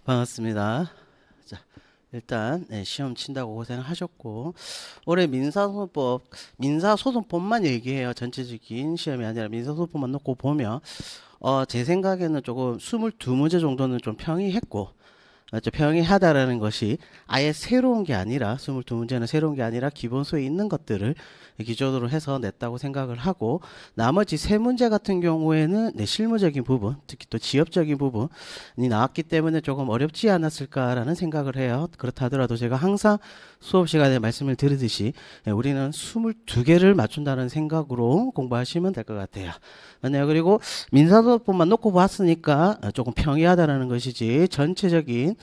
반갑습니다. 자, 일단 시험 친다고 고생하셨고 올해 민사소송법, 민사소송법만 얘기해요. 전체적인 시험이 아니라 민사소송법만 놓고 보면 제 생각에는 조금 22문제 정도는 좀 평이했고, 맞죠? 평이하다라는 것이 아예 새로운 게 아니라 22문제는 새로운 게 아니라 기본소에 있는 것들을 기초로 해서 냈다고 생각을 하고, 나머지 세 문제 같은 경우에는 실무적인 부분, 특히 또 지엽적인 부분이 나왔기 때문에 조금 어렵지 않았을까라는 생각을 해요. 그렇다 하더라도 제가 항상 수업 시간에 말씀을 드리듯이 우리는 22개를 맞춘다는 생각으로 공부하시면 될 것 같아요. 맞네요. 그리고 민사소송법만 놓고 봤으니까 조금 평이하다라는 것이지, 전체적인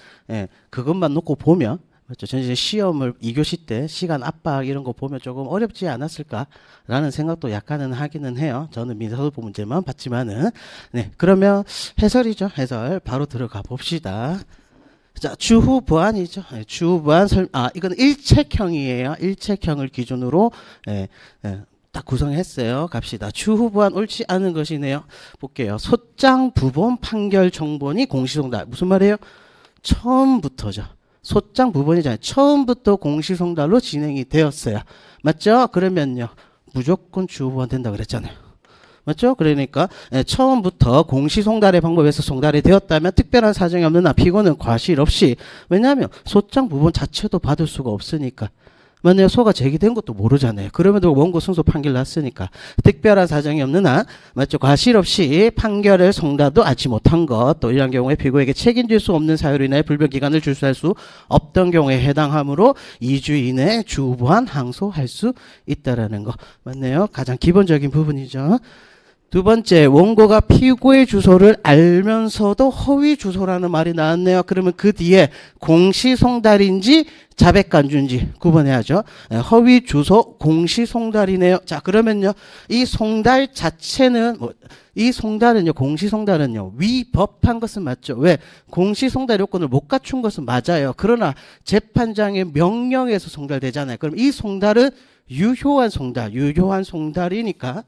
그것만 놓고 보면, 맞죠? 전체 시험을 2교시 때 시간 압박 이런 거 보면 조금 어렵지 않았을까라는 생각도 약간은 하기는 해요. 저는 민사소송법 문제만 봤지만은. 네, 그러면 해설이죠. 해설 바로 들어가 봅시다. 자, 주후 보완이죠. 주후 보완 이건 일책형이에요. 일책형을 기준으로 딱 구성했어요. 갑시다. 주후 보완 옳지 않은 것이네요. 볼게요. 소장 부본 판결 정본이 공시송달. 무슨 말이에요? 처음부터죠. 소장 부본이잖아요. 처음부터 공시송달로 진행이 되었어요. 맞죠? 그러면요, 무조건 주후 보완 된다 그랬잖아요. 맞죠? 그러니까 처음부터 공시송달의 방법에서 송달이 되었다면 특별한 사정이 없는 한 피고는 과실 없이, 왜냐하면 소장 부본 자체도 받을 수가 없으니까. 만약에 소가 제기된 것도 모르잖아요. 그러면도 원고 승소 판결 났으니까 특별한 사정이 없는 한, 맞죠? 과실 없이 판결을 송달도 하지 못한 것, 또 이런 경우에 피고에게 책임질 수 없는 사유로 인해 불변 기간을 줄수할 수 없던 경우에 해당하므로 2주 이내에 주보완 항소할 수 있다라는 거 맞네요. 가장 기본적인 부분이죠. 두 번째, 원고가 피고의 주소를 알면서도 허위 주소라는 말이 나왔네요. 그러면 그 뒤에 공시송달인지 자백간주인지 구분해야죠. 허위 주소 공시송달이네요. 자, 그러면요, 이 송달 자체는 이 송달은요, 공시송달은요, 위법한 것은 맞죠. 왜? 공시송달 요건을 못 갖춘 것은 맞아요. 그러나 재판장의 명령에서 송달되잖아요. 그럼 이 송달은 유효한 송달이니까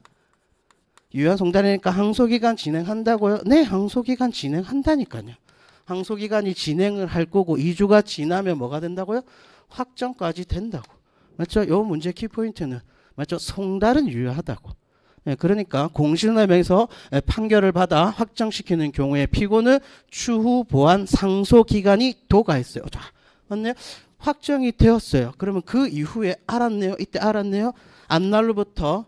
유효한 송달이니까 항소기간 진행한다고요? 네, 항소기간 진행한다니까요. 항소기간이 진행을 할 거고 2주가 지나면 뭐가 된다고요? 확정까지 된다고. 맞죠? 요 문제 키포인트는, 맞죠? 송달은 유효하다고. 그러니까 공시송달명에서 판결을 받아 확정시키는 경우에 피고는 추후 보완 상소기간이 도가했어요. 자, 맞네요? 확정이 되었어요. 그러면 그 이후에 알았네요. 이때 알았네요. 앞날로부터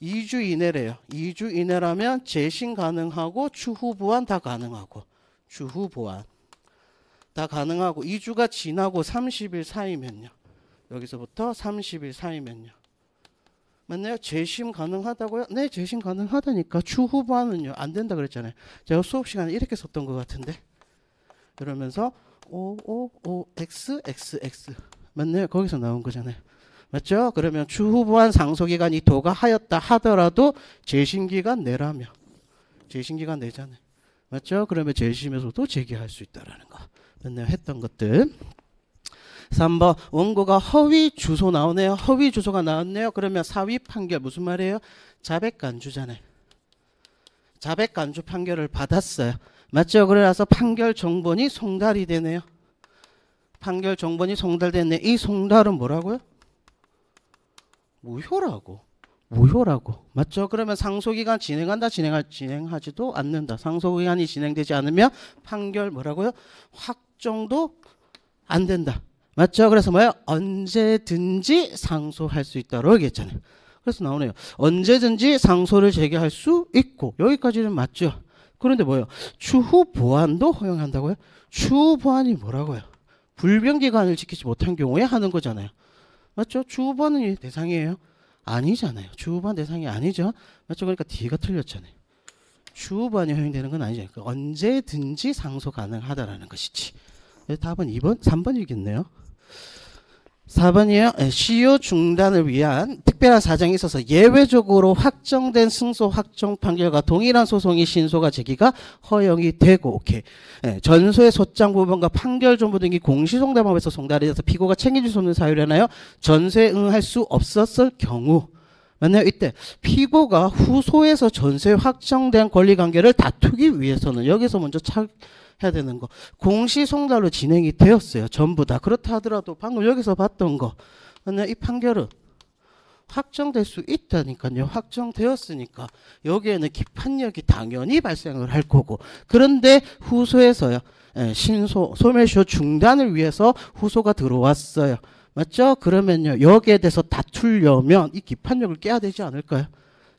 2주 이내래요. 2주 이내라면 재심 가능하고 추후 보완 다 가능하고, 추후 보완 다 가능하고, 2주가 지나고 30일 사이면요. 여기서부터 30일 사이면요. 맞나요? 재심 가능하다고요? 네, 재심 가능하다니까. 추후 보완은요, 안 된다 그랬잖아요. 제가 수업 시간에 이렇게 썼던 것 같은데. 그러면서 XX 맞나요? 거기서 나온 거잖아요. 맞죠? 그러면 추후 보완 상소기간이 도가하였다 하더라도 재심기간 내라며. 재심기간 내잖아요. 맞죠? 그러면 재심에서도 제기할 수 있다라는 거. 맨날 했던 것들. 3번, 원고가 허위 주소 나오네요. 허위 주소가 나왔네요. 그러면 사위 판결 무슨 말이에요? 자백간주잖아요. 자백간주 판결을 받았어요. 맞죠? 그래서 판결 정본이 송달이 되네요. 판결 정본이 송달됐네. 이 송달은 뭐라고요? 무효라고. 맞죠? 그러면 상소기간 진행한다, 진행하지도 않는다. 상소기간이 진행되지 않으면 판결 뭐라고요? 확정도 안 된다. 맞죠? 그래서 뭐예요? 언제든지 상소할 수 있다고 얘기했잖아요. 그래서 나오네요. 언제든지 상소를 제기할 수 있고, 여기까지는 맞죠? 그런데 뭐예요? 추후 보완도 허용한다고요? 추후 보완이 뭐라고요? 불변 기간을 지키지 못한 경우에 하는 거잖아요. 맞죠? 추후 보완은 대상이에요? 아니잖아요. 추후 보완 대상이 아니죠. 맞죠? 그러니까 D가 틀렸잖아요. 추후 보완이 허용되는 건 아니죠. 그러니까 언제든지 상소 가능하다라는 것이지. 답은 2번, 3번이겠네요. 4번이요. 시효 중단을 위한 특별한 사정이 있어서 예외적으로 확정된 승소 확정 판결과 동일한 소송이 신소가 제기가 허용이 되고, 오케이. 전소의 소장 부분과 판결 전부 등이 공시송달 방법에서 송달이 돼서 피고가 책임질 수 없는 사유라나요? 전소에 응할 수 없었을 경우, 만약 이때 피고가 후소에서 전세 확정된 권리관계를 다투기 위해서는 여기서 먼저 해야 되는 거 공시송달로 진행이 되었어요. 전부 다. 그렇다 하더라도 방금 여기서 봤던 거 만약 이 판결은 확정될 수 있다니까요. 확정되었으니까 여기에는 기판력이 당연히 발생을 할 거고 그런데 후소에서요. 소멸시효 중단을 위해서 후소가 들어왔어요. 맞죠? 그러면요. 여기에 대해서 다투려면 이 기판력을 깨야 되지 않을까요?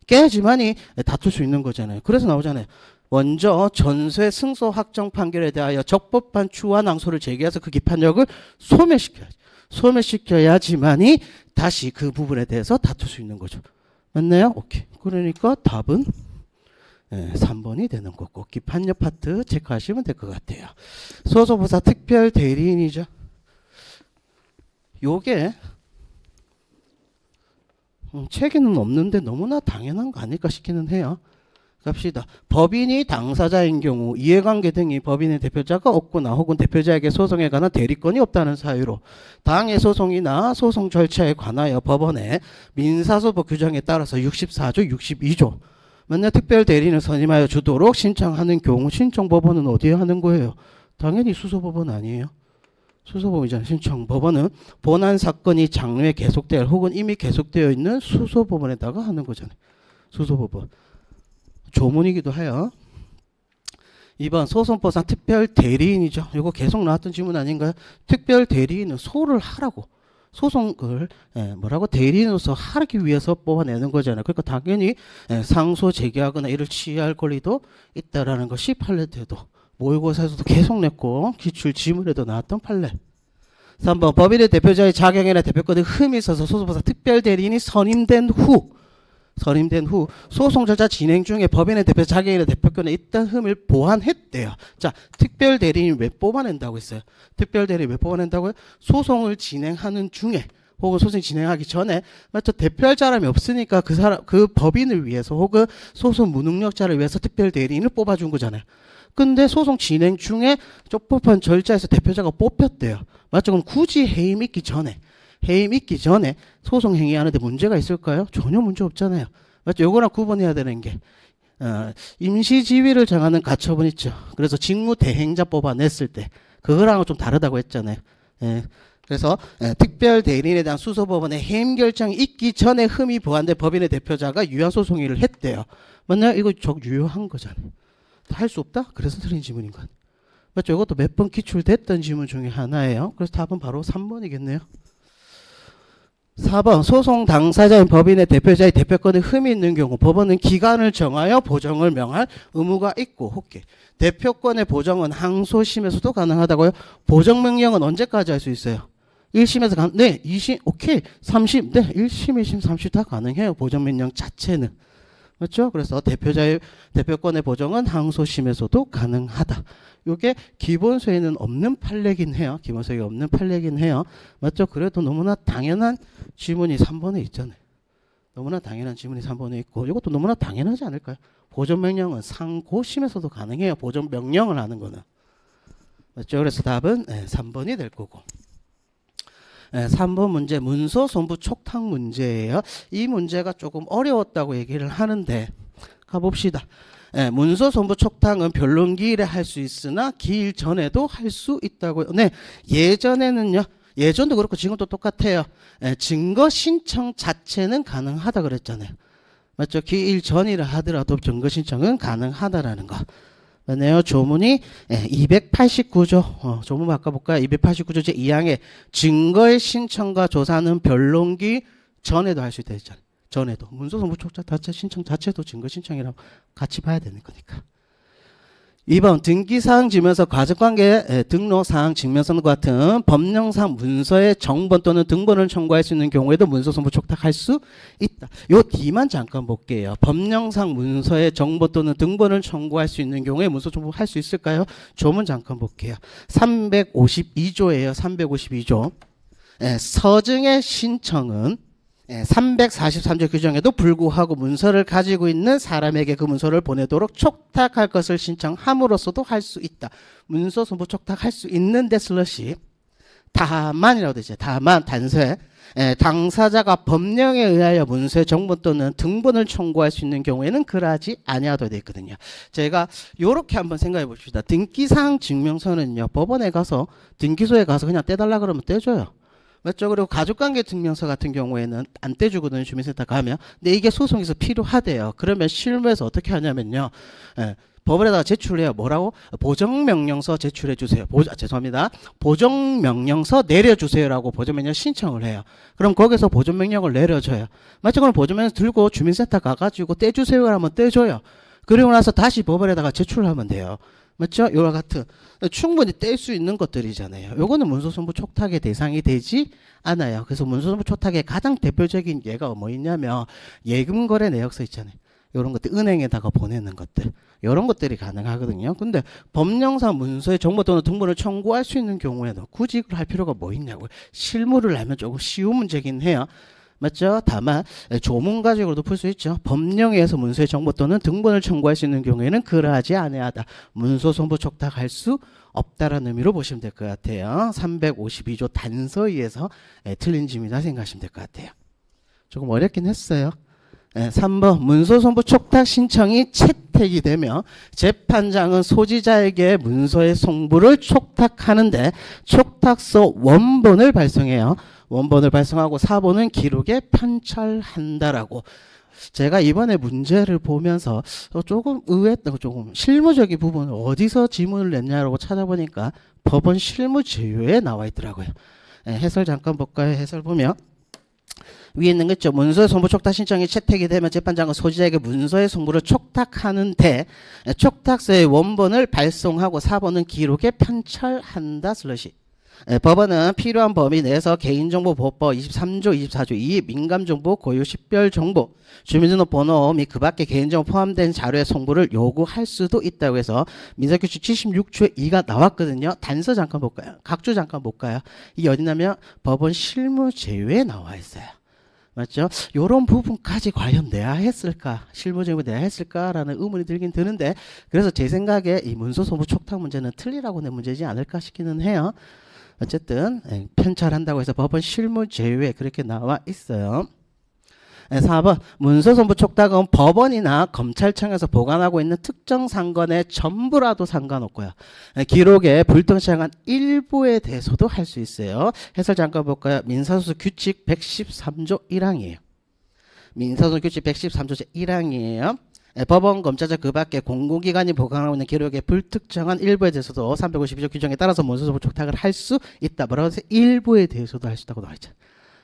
깨야지만이 다툴 수 있는 거잖아요. 그래서 나오잖아요. 먼저 전세 승소 확정 판결에 대하여 적법한 추한 항소를 제기해서 그 기판력을 소멸시켜야지. 소멸시켜야지만이 다시 그 부분에 대해서 다툴 수 있는 거죠. 맞나요? 오케이. 그러니까 답은 3번이 되는 거고 기판력 파트 체크하시면 될 것 같아요. 소송보사 특별 대리인이죠. 요게 책에는 없는데 너무나 당연한 거 아닐까 싶기는 해요. 갑시다. 법인이 당사자인 경우 이해관계 등이 법인의 대표자가 없거나 혹은 대표자에게 소송에 관한 대리권이 없다는 사유로 당해 소송이나 소송 절차에 관하여 법원의 민사소법 규정에 따라서 64조, 62조 만약 특별 대리인을 선임하여 주도록 신청하는 경우 신청법원은 어디에 하는 거예요? 당연히 수소법원 아니에요. 수소법원이잖아요. 신청법원은 본안 사건이 장외 계속될 혹은 이미 계속되어 있는 수소법원에다가 하는 거잖아요. 수소법원. 조문이기도 해요. 2번 소송법상 특별 대리인이죠. 이거 계속 나왔던 질문 아닌가요? 특별 대리인은 소를 하라고 소송을 뭐라고 대리인으로서 하기 위해서 뽑아내는 거잖아요. 그러니까 당연히 상소 제기하거나 이를 취할 권리도 있다라는 것이 판례 때도 모의고사에서도 계속 냈고 기출 지문에도 나왔던 판례. 3번 법인의 대표자의 자격이나 대표권에 흠이 있어서 소송법상 특별 대리인이 선임된 후 소송 절차 진행 중에 법인의 대표 자격이나 대표권에 있던 흠을 보완했대요. 자, 특별 대리인이 왜 뽑아낸다고 했어요? 특별 대리인 왜 뽑아낸다고요? 소송을 진행하는 중에 혹은 소송 진행하기 전에 맞죠? 대표할 사람이 없으니까 그 법인을 위해서 혹은 소송 무능력자를 위해서 특별 대리인을 뽑아준 거잖아요. 근데 소송 진행 중에 적법한 절차에서 대표자가 뽑혔대요. 맞죠? 그럼 굳이 해임 있기 전에 소송 행위하는데 문제가 있을까요? 전혀 문제 없잖아요. 맞죠? 요거랑 구분해야 되는 게 임시지위를 정하는 가처분 있죠. 그래서 직무대행자 뽑아냈을 때 그거랑은 좀 다르다고 했잖아요. 그래서 특별 대리인에 대한 수소법원의 해임 결정이 있기 전에 흠이 보완된 법인의 대표자가 유효한 소송일을 했대요. 맞나요? 이거 유효한 거잖아요. 할 수 없다? 그래서 틀린 지문인 것 같아요. 맞죠? 이것도 몇 번 기출됐던 지문 중에 하나예요. 그래서 답은 바로 3번이겠네요. 4번 소송 당사자인 법인의 대표자의 대표권에 흠이 있는 경우 법원은 기간을 정하여 보정을 명할 의무가 있고 혹시 대표권의 보정은 항소심에서도 가능하다고요? 보정명령은 언제까지 할 수 있어요? 1심에서 네, 2심, 오케이, 3심, 네, 1심, 2심, 3심 다 가능해요. 보정명령 자체는. 맞죠? 그래서 대표자의 대표권의 보정은 항소심에서도 가능하다. 이게 기본소에는 없는 판례긴 해요. 기본소에 없는 판례긴 해요. 맞죠? 그래도 너무나 당연한 지문이 3번에 있잖아요. 너무나 당연한 지문이 3번에 있고 이것도 너무나 당연하지 않을까요? 보정명령은 상고심에서도 가능해요. 보정명령을 하는 거는. 맞죠? 그래서 답은 3번이 될 거고. 3번 문제 문서 손부 촉탁 문제예요. 이 문제가 조금 어려웠다고 얘기를 하는데 가봅시다. 문서 손부 촉탁은 변론 기일에 할 수 있으나 기일 전에도 할 수 있다고요. 네, 예전에는요. 예전도 그렇고 지금도 똑같아요. 증거 신청 자체는 가능하다 그랬잖아요. 맞죠? 기일 전이라 하더라도 증거 신청은 가능하다라는 거. 맞네요. 조문이 289조. 조문 바꿔볼까요? 289조 제2항에 증거의 신청과 조사는 변론기 전에도 할 수 있다 했잖아요. 전에도. 문서손부 촉탁 자체 신청 자체도 증거 신청이라고 같이 봐야 되는 거니까. 2번 등기사항 지명서 과적관계 등록사항 증명서과 같은 법령상 문서의 정본 또는 등본을 청구할 수 있는 경우에도 문서손부 촉탁할 수 있다. 요 D만 잠깐 볼게요. 법령상 문서의 정본 또는 등본을 청구할 수 있는 경우에 문서손부 할 수 있을까요? 조문 잠깐 볼게요. 352조예요. 352조. 서증의 신청은 343조 규정에도 불구하고 문서를 가지고 있는 사람에게 그 문서를 보내도록 촉탁할 것을 신청함으로써도 할 수 있다. 문서 손부 촉탁할 수 있는데 슬러시 다만이라고 되죠. 다만 단서에 당사자가 법령에 의하여 문서의 정본 또는 등본을 청구할 수 있는 경우에는 그러하지 아니하도록 되어 있거든요. 제가 요렇게 한번 생각해 봅시다. 등기사항 증명서는요, 법원에 가서 등기소에 가서 그냥 떼달라 그러면 떼줘요. 맞죠? 그리고 가족관계 증명서 같은 경우에는 안 떼주거든요. 주민센터 가면. 근데 이게 소송에서 필요하대요. 그러면 실무에서 어떻게 하냐면요, 법원에다가 제출해요. 뭐라고? 보정명령서 제출해 주세요. 죄송합니다. 보정명령서 내려주세요라고 보정명령 신청을 해요. 그럼 거기서 보정명령을 내려줘요. 맞죠? 그럼 보정명령 들고 주민센터 가가지고 떼주세요 하면 떼줘요. 그리고 나서 다시 법원에다가 제출하면 돼요. 맞죠? 이와 같은 충분히 뗄 수 있는 것들이잖아요. 요거는 문서선부 촉탁의 대상이 되지 않아요. 그래서 문서선부 촉탁의 가장 대표적인 예가 뭐 있냐면 예금거래 내역서 있잖아요. 이런 것들, 은행에다가 보내는 것들, 이런 것들이 가능하거든요. 근데 법령상 문서의 정보 또는 등본을 청구할 수 있는 경우에는 굳이 그걸 할 필요가 뭐 있냐고요. 실무를 알면 조금 쉬운 문제긴 해요. 맞죠? 다만 조문 가지고도 풀 수 있죠. 법령에 의해서 문서의 정보 또는 등본을 청구할 수 있는 경우에는 그러하지 아니하다. 문서선부 촉탁할 수 없다라는 의미로 보시면 될 것 같아요. 352조 단서에 의해서 틀린 짐이다 생각하시면 될 것 같아요. 조금 어렵긴 했어요. 3번 문서선부 촉탁 신청이 채택이 되면 재판장은 소지자에게 문서의 송부를 촉탁하는데 촉탁서 원본을 발송해요. 원본을 발송하고 사본은 기록에 편철한다라고. 제가 이번에 문제를 보면서 조금 의외했다고, 조금 실무적인 부분을 어디서 지문을 냈냐라고 찾아보니까 법원 실무제요에 나와 있더라고요. 해설 잠깐 볼까요? 해설 보면 위에 있는 거 있죠. 문서의 송부 촉탁 신청이 채택이 되면 재판장은 소지자에게 문서의 송부를 촉탁하는데 촉탁서의 원본을 발송하고 사본은 기록에 편철한다 슬러시. 법원은 필요한 범위 내에서 개인정보보호법 23조 24조 2 민감정보 고유 식별정보 주민등록번호 및 그 밖에 개인정보 포함된 자료의 송부를 요구할 수도 있다고 해서 민사규칙 76조에 2가 나왔거든요. 단서 잠깐 볼까요? 각주 잠깐 볼까요? 이게 어디냐면 법원 실무제요에 나와 있어요. 맞죠? 요런 부분까지 과연 내야 했을까? 실무적으로 내야 했을까라는 의문이 들긴 드는데, 그래서 제 생각에 이 문서소부 촉탁 문제는 틀리라고 낸 문제지 않을까 싶기는 해요. 어쨌든 편철한다고 해서 법원 실무제요에 그렇게 나와 있어요. 4번 문서선부 촉탁은 법원이나 검찰청에서 보관하고 있는 특정 상권의 전부라도 상관없고요. 기록에 불특정한 일부에 대해서도 할 수 있어요. 해설 잠깐 볼까요? 민사소수 규칙 113조 1항이에요. 민사소수 규칙 113조 1항이에요. 법원, 검찰청 그 밖에 공공기관이 보관하고 있는 기록의 불특정한 일부에 대해서도 352조 규정에 따라서 문서선부 촉탁을 할 수 있다. 뭐라고 해서 일부에 대해서도 할 수 있다고 나와 있잖아요.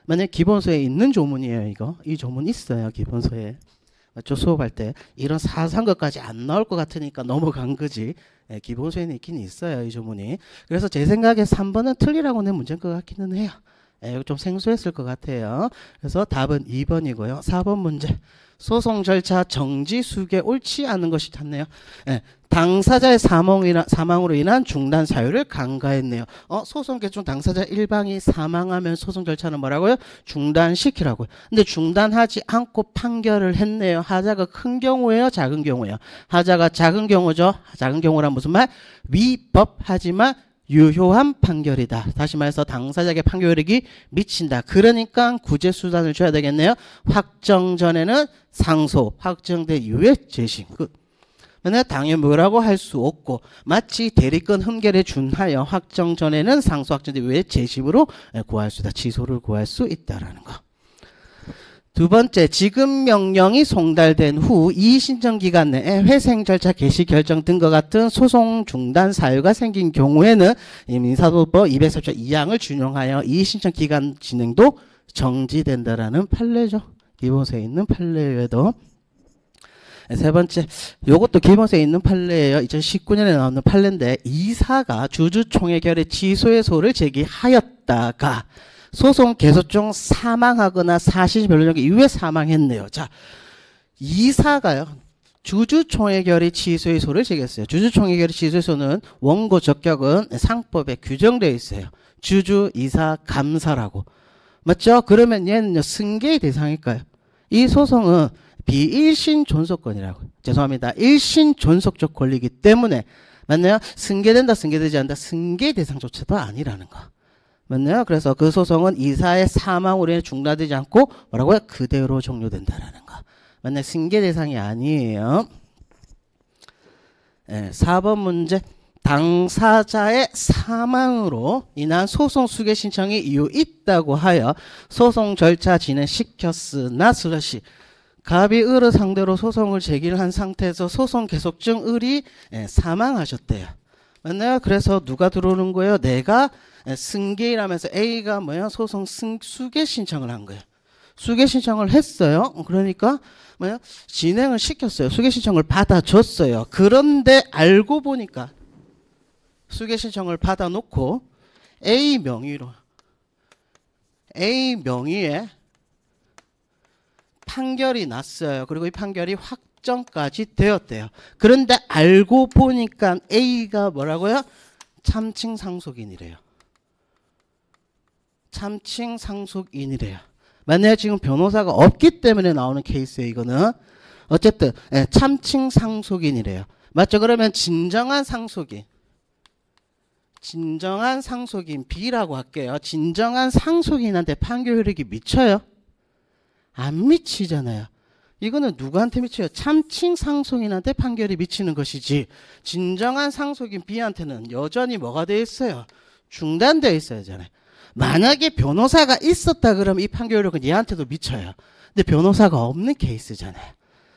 만약 기본서에 있는 조문이에요. 이거 이 조문 있어요. 기본서에. 맞죠? 수업할 때 이런 사소한 것까지 안 나올 것 같으니까 넘어간 거지. 기본서에는 있긴 있어요. 이 조문이. 그래서 제 생각에 3번은 틀리라고 낸 문제인 것 같기는 해요. 이거 좀 생소했을 것 같아요. 그래서 답은 2번이고요. 4번 문제. 소송 절차 정지 수개 옳지 않은 것이 닿네요. 당사자의 사망으로 인한 중단 사유를 간과했네요. 소송 개중 당사자 일방이 사망하면 소송 절차는 뭐라고요? 중단시키라고요. 근데 중단하지 않고 판결을 했네요. 하자가 큰 경우예요? 작은 경우예요? 하자가 작은 경우죠. 작은 경우란 무슨 말? 위법하지만 유효한 판결이다. 다시 말해서 당사자에게 판결력이 미친다. 그러니까 구제수단을 줘야 되겠네요. 확정 전에는 상소, 확정된 이후에 재심. 끝. 만약 당연히 뭐라고 할 수 없고 마치 대리권 흠결에 준하여 확정 전에는 상소, 확정된 이후에 재심으로 구할 수 있다. 취소를 구할 수 있다라는 거. 두 번째, 지급 명령이 송달된 후 이의신청 기간 내에 회생 절차 개시 결정 등과 같은 소송 중단 사유가 생긴 경우에는 민사소송법 230조 2항을 준용하여 이의신청 기간 진행도 정지된다라는 판례죠. 기본서에 있는 판례에도. 세 번째, 요것도 기본서에 있는 판례예요. 2019년에 나오는 판례인데 이사가 주주총회결의 취소의소를 제기하였다가 소송 계속 중 사망하거나 사실 변론적 이후에 사망했네요. 자, 이사가요. 주주총회결의 취소의소를 제기했어요. 주주총회결의 취소의소는 원고 적격은 상법에 규정되어 있어요. 주주, 이사, 감사라고. 맞죠? 그러면 얘는요, 승계의 대상일까요? 이 소송은 비일신 존속권이라고. 죄송합니다. 일신 존속적 권리이기 때문에 맞나요? 승계된다, 승계되지 않는다. 승계 대상조차도 아니라는 거. 맞나요? 그래서 그 소송은 이사의 사망으로 인해 중단되지 않고 뭐라고요? 그대로 종료된다라는 거. 맞나요? 승계 대상이 아니에요. 네, 4번 문제. 당사자의 사망으로 인한 소송 수개 신청이 이유 있다고 하여 소송 절차 진행시켰으나 슬러시 갑이 을을 상대로 소송을 제기를 한 상태에서 소송 계속 중 을이 사망하셨대요. 맞나요? 그래서 누가 들어오는 거예요? 내가 승계일하면서 A가 뭐야? 소송 수개 신청을 한 거예요. 수개 신청을 했어요. 그러니까 뭐야? 진행을 시켰어요. 수개 신청을 받아줬어요. 그런데 알고 보니까 수개 신청을 받아놓고 A 명의에 판결이 났어요. 그리고 이 판결이 확정까지 되었대요. 그런데 알고 보니까 A가 뭐라고요? 참칭 상속인이래요. 참칭 상속인이래요. 만약에 지금 변호사가 없기 때문에 나오는 케이스예요. 이거는 어쨌든 참칭 상속인이래요. 맞죠? 그러면 진정한 상속인 B라고 할게요. 진정한 상속인한테 판결 효력이 미쳐요? 안 미치잖아요. 이거는 누구한테 미쳐요? 참칭 상속인한테 판결이 미치는 것이지 진정한 상속인 B한테는 여전히 뭐가 되어 있어요? 중단되어 있어야 하잖아요. 만약에 변호사가 있었다 그러면 이 판결 효력은 얘한테도 미쳐요. 근데 변호사가 없는 케이스잖아요.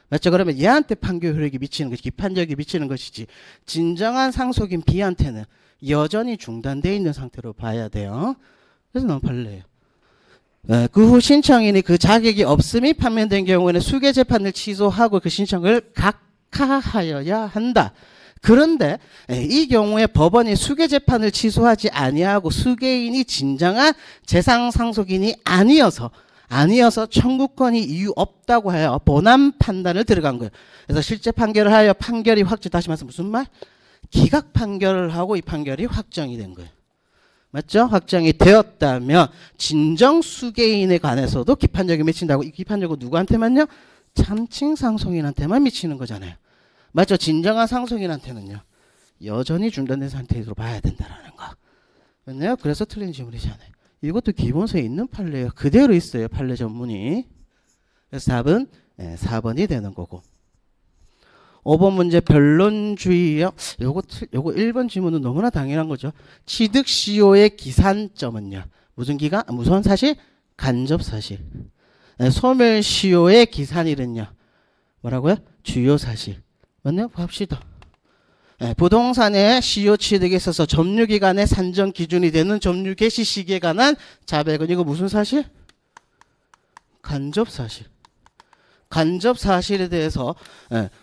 맞죠? 그러면 얘한테 판결 효력이 미치는 것이 기판력이 미치는 것이지 진정한 상속인 B한테는 여전히 중단되어 있는 상태로 봐야 돼요. 그래서 너무 빨라요. 그 후 신청인이 그 자격이 없음이 판명된 경우에는 수개 재판을 취소하고 그 신청을 각하하여야 한다. 그런데 이 경우에 법원이 수개 재판을 취소하지 아니하고 수개인이 진정한 재산 상속인이 아니어서 청구권이 이유 없다고 하여 본안 판단을 들어간 거예요. 그래서 실제 판결을 하여 판결이 확정, 다시 말해서 무슨 말? 기각 판결을 하고 이 판결이 확정이 된 거예요. 맞죠? 확정이 되었다면 진정 수개인에 관해서도 기판력이 미친다고. 이 기판력은 누구한테만요? 참칭 상속인한테만 미치는 거잖아요. 맞죠? 진정한 상속인한테는요. 여전히 중단된 상태로 봐야 된다는 거. 맞나요? 그래서 틀린 질문이잖아요. 이것도 기본서에 있는 판례예요. 그대로 있어요. 판례 전문이. 그래서 답은 4번이 되는 거고. 5번 문제 변론주의요. 요거 1번 질문은 너무나 당연한 거죠. 취득 시효의 기산점은요. 무슨 기간? 무슨 사실? 간접 사실. 소멸 시효의 기산일은요. 뭐라고요? 주요 사실. 맞나요? 봅시다. 부동산의 시효 취득에 있어서 점유기간의 산정 기준이 되는 점유 개시 시기에 관한 자백은 이거 무슨 사실? 간접 사실. 간접 사실에 대해서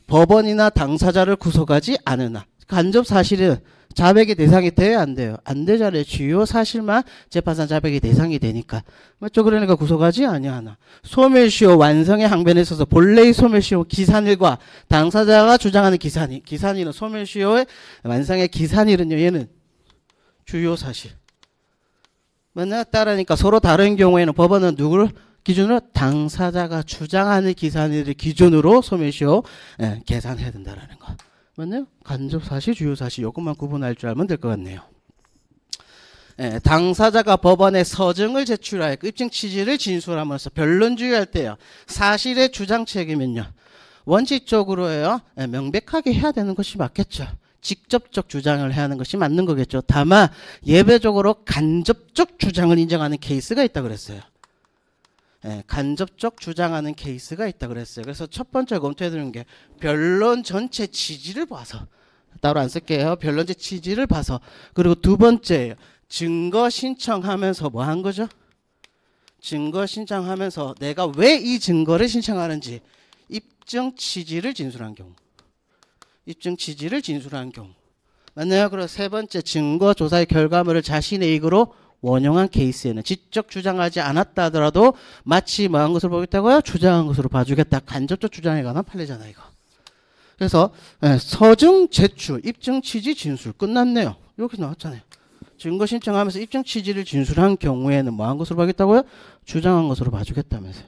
법원이나 당사자를 구속하지 않으나 간접 사실은 자백의 대상이 돼야 안 돼요. 안 되잖아요. 주요 사실만 재판상 자백의 대상이 되니까. 맞죠? 그러니까 구속하지 아니하나. 소멸시효 완성의 항변에 있어서 본래의 소멸시효 기산일과 당사자가 주장하는 기산일은 소멸시효의 완성의 기산일은요. 얘는 주요 사실. 맞나? 따라니까 서로 다른 경우에는 법원은 누구를 기준으로 당사자가 주장하는 기산일을 기준으로 소멸시효 계산해야 된다라는 거. 맞나요? 간접 사실, 주요 사실 이것만 구분할 줄 알면 될 것 같네요. 당사자가 법원에 서증을 제출하여 입증 취지를 진술하면서 변론주의할 때요. 사실의 주장 책임은요. 원칙적으로요. 명백하게 해야 되는 것이 맞겠죠. 직접적 주장을 해야 하는 것이 맞는 거겠죠. 다만 예외적으로 간접적 주장을 인정하는 케이스가 있다 그랬어요. 간접적 주장하는 케이스가 있다 그랬어요. 그래서 첫 번째 검토해 드리는 게 변론 전체 취지를 봐서 따로 안 쓸게요. 변론 전체 취지를 봐서. 그리고 두 번째 증거 신청하면서 뭐 한 거죠? 증거 신청하면서 내가 왜 이 증거를 신청하는지 입증 취지를 진술한 경우. 입증 취지를 진술한 경우. 맞나요? 그리고 세 번째 증거 조사의 결과물을 자신의 이익으로 원용한 케이스에는 직접 주장하지 않았다 하더라도 마치 뭐한 것으로 보겠다고요? 주장한 것으로 봐주겠다. 간접적 주장에 관한 판례잖아요. 이거. 그래서 서증 제출, 입증 취지 진술 끝났네요. 이렇게 나왔잖아요. 증거 신청하면서 입증 취지를 진술한 경우에는 뭐한 것으로 봐겠다고요? 주장한 것으로 봐주겠다면서요.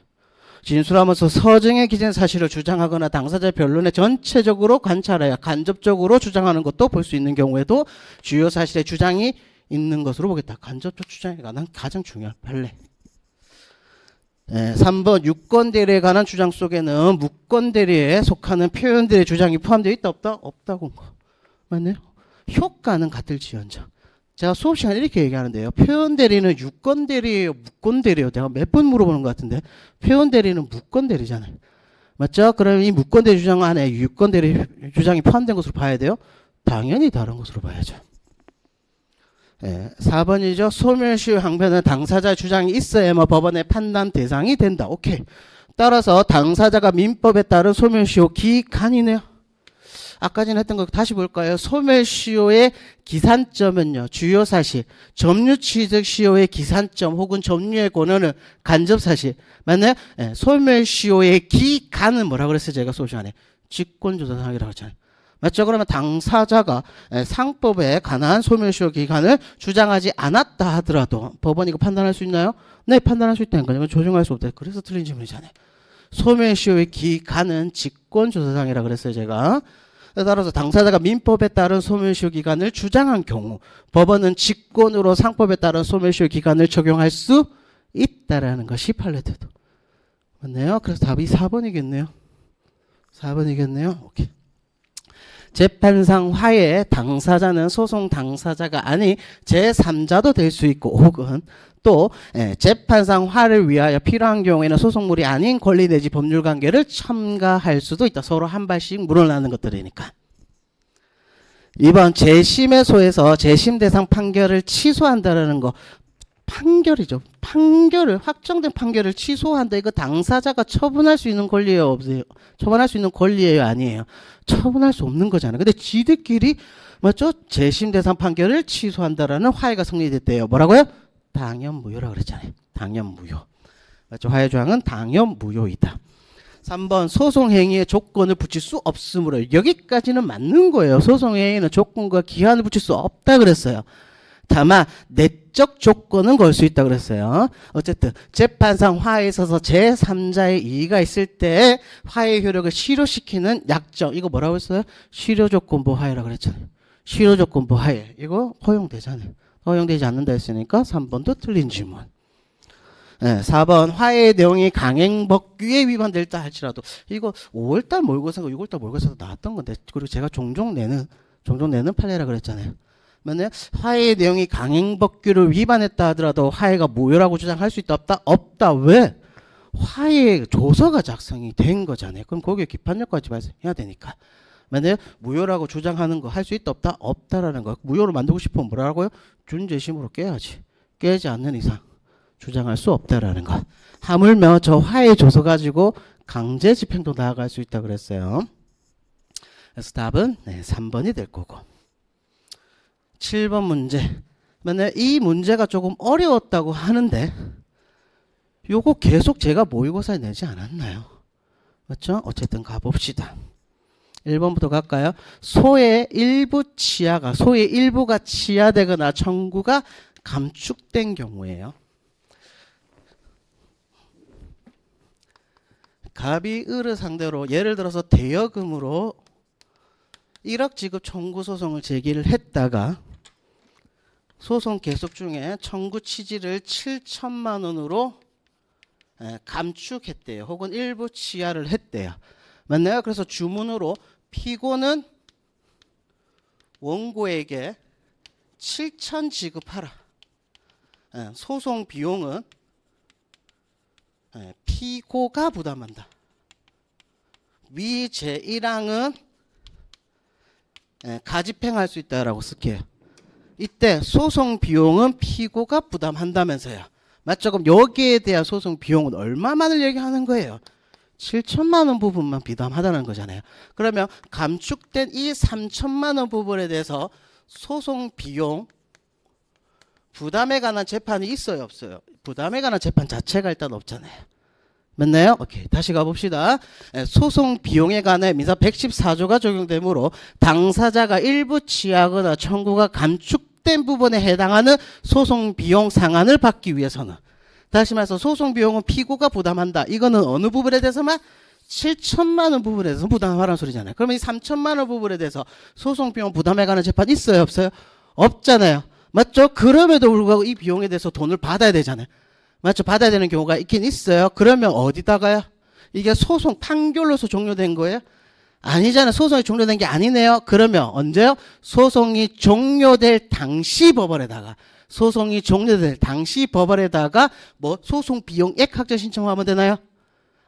진술하면서 서증에 기재된 사실을 주장하거나 당사자의 변론에 전체적으로 관찰하여 간접적으로 주장하는 것도 볼 수 있는 경우에도 주요 사실의 주장이 있는 것으로 보겠다. 간접적 주장에 관한 가장 중요한 판례. 3번 유권대리에 관한 주장 속에는 무권대리에 속하는 표현들의 주장이 포함되어 있다 없다? 없다고 한 거. 맞네요. 효과는 같을지언정. 제가 수업 시간에 이렇게 얘기하는데요. 표현대리는 유권대리예요? 무권대리예요? 내가 몇 번 물어보는 것 같은데 표현대리는 무권대리잖아요. 맞죠? 그럼 이 무권대리 주장 안에 유권대리 주장이 포함된 것으로 봐야 돼요? 당연히 다른 것으로 봐야죠. 4번이죠. 소멸시효 항변은 당사자 주장이 있어야만 법원의 판단 대상이 된다. 오케이. 따라서 당사자가 민법에 따른 소멸시효 기간이네요. 아까 전에 했던 거 다시 볼까요? 소멸시효의 기산점은요. 주요 사실, 점유취득시효의 기산점 혹은 점유의 권한은 간접사실. 맞나요? 소멸시효의 기간은 뭐라고 그랬어요? 제가 수업 시간에 직권조사상이라고 했잖아요. 맞죠? 그러면 당사자가 상법에 관한 소멸시효 기간을 주장하지 않았다 하더라도 법원이 이거 판단할 수 있나요? 네, 판단할 수 있다는 거죠. 조정할 수 없다. 그래서 틀린 질문이잖아요. 소멸시효의 기간은 직권조사상이라고 그랬어요, 제가. 따라서 당사자가 민법에 따른 소멸시효 기간을 주장한 경우 법원은 직권으로 상법에 따른 소멸시효 기간을 적용할 수 있다라는 것이 판례태도. 맞네요. 그래서 답이 4번이겠네요. 4번이겠네요. 오케이. 재판상 화해 당사자는 소송 당사자가 아닌 제3자도 될 수 있고 혹은 또 재판상 화를 위하여 필요한 경우에는 소송물이 아닌 권리 내지 법률관계를 첨가할 수도 있다. 서로 한 발씩 물어나는 것들이니까. 2번 재심의소에서 재심 대상 판결을 취소한다라는 거. 판결이죠. 판결을 확정된 판결을 취소한다. 이거 당사자가 처분할 수 있는 권리예요, 없어요? 처분할 수 있는 권리예요, 아니에요? 처분할 수 없는 거잖아요. 근데 지들끼리 맞죠? 재심 대상 판결을 취소한다라는 화해가 성립됐대요. 뭐라고요? 당연무효라고 그랬잖아요. 당연무효. 맞죠? 화해 조항은 당연무효이다. 3번 소송행위에 조건을 붙일 수 없으므로. 여기까지는 맞는 거예요. 소송행위는 조건과 기한을 붙일 수 없다 그랬어요. 다만 내적 조건은 걸 수 있다 그랬어요. 어쨌든 재판상 화해에 있어서 제3자의 이의가 있을 때 화해 효력을 실효시키는 약정. 이거 뭐라고 했어요? 실효조건부 화해라고 그랬잖아요. 실효조건부 화해. 이거 허용되잖아요. 허용되지 않는다 했으니까 3번도 틀린 질문. 4번 화해의 내용이 강행법규에 위반될다 할지라도. 이거 5월달 모의고사가 6월달 모의고사도 나왔던 건데, 그리고 제가 종종 내는 판례라 그랬잖아요. 만약 화해의 내용이 강행법규를 위반했다 하더라도 화해가 무효라고 주장할 수 있다 없다? 없다. 왜? 화해 조서가 작성이 된 거잖아요. 그럼 거기에 기판력까지 발생해야 되니까. 만약 무효라고 주장하는 거 할 수 있다 없다? 없다라는 거. 무효로 만들고 싶으면 뭐라고요? 준재심으로 깨야지. 깨지 않는 이상 주장할 수 없다라는 거. 하물며 저 화해 조서 가지고 강제 집행도 나아갈 수 있다 그랬어요. 그래서 답은 3번이 될 거고. 7번 문제. 만약 이 문제가 조금 어려웠다고 하는데 요거 계속 제가 모의고사에 내지 않았나요? 맞죠? 어쨌든 가봅시다. 1번부터 갈까요? 소의 일부가 치하되거나 청구가 감축된 경우에요. 갑이 을을 상대로 예를 들어서 대여금으로 1억 지급 청구 소송을 제기를 했다가 소송 계속 중에 청구 취지를 7천만 원으로 감축했대요. 혹은 일부 치하를 했대요. 맞나요? 그래서 주문으로 피고는 원고에게 7천 지급하라. 소송 비용은 피고가 부담한다. 위 제1항은 가집행할 수 있다라고 쓸게요. 이때 소송 비용은 피고가 부담한다면서요. 맞죠? 그럼 여기에 대한 소송 비용은 얼마만을 얘기하는 거예요? 7천만 원 부분만 부담하다는 거잖아요. 그러면 감축된 이 3천만 원 부분에 대해서 소송 비용 부담에 관한 재판이 있어요, 없어요? 부담에 관한 재판 자체가 일단 없잖아요. 맞나요? 오케이. 다시 가봅시다. 소송 비용에 관해 민사 114조가 적용되므로 당사자가 일부 취하거나 청구가 감축된 부분에 해당하는 소송 비용 상한을 받기 위해서는, 다시 말해서 소송 비용은 피고가 부담한다. 이거는 어느 부분에 대해서만? 7천만 원 부분에 대해서 부담하라는 소리잖아요. 그러면 이 3천만 원 부분에 대해서 소송 비용 부담에 관한 재판 있어요, 없어요? 없잖아요. 맞죠? 그럼에도 불구하고 이 비용에 대해서 돈을 받아야 되잖아요. 맞죠? 받아야 되는 경우가 있긴 있어요. 그러면 어디다가요? 이게 소송 판결로서 종료된 거예요? 아니잖아요. 소송이 종료된 게 아니네요. 그러면 언제요? 소송이 종료될 당시 법원에다가 소송이 종료될 당시 법원에다가 뭐 소송 비용액 확정 신청하면 되나요?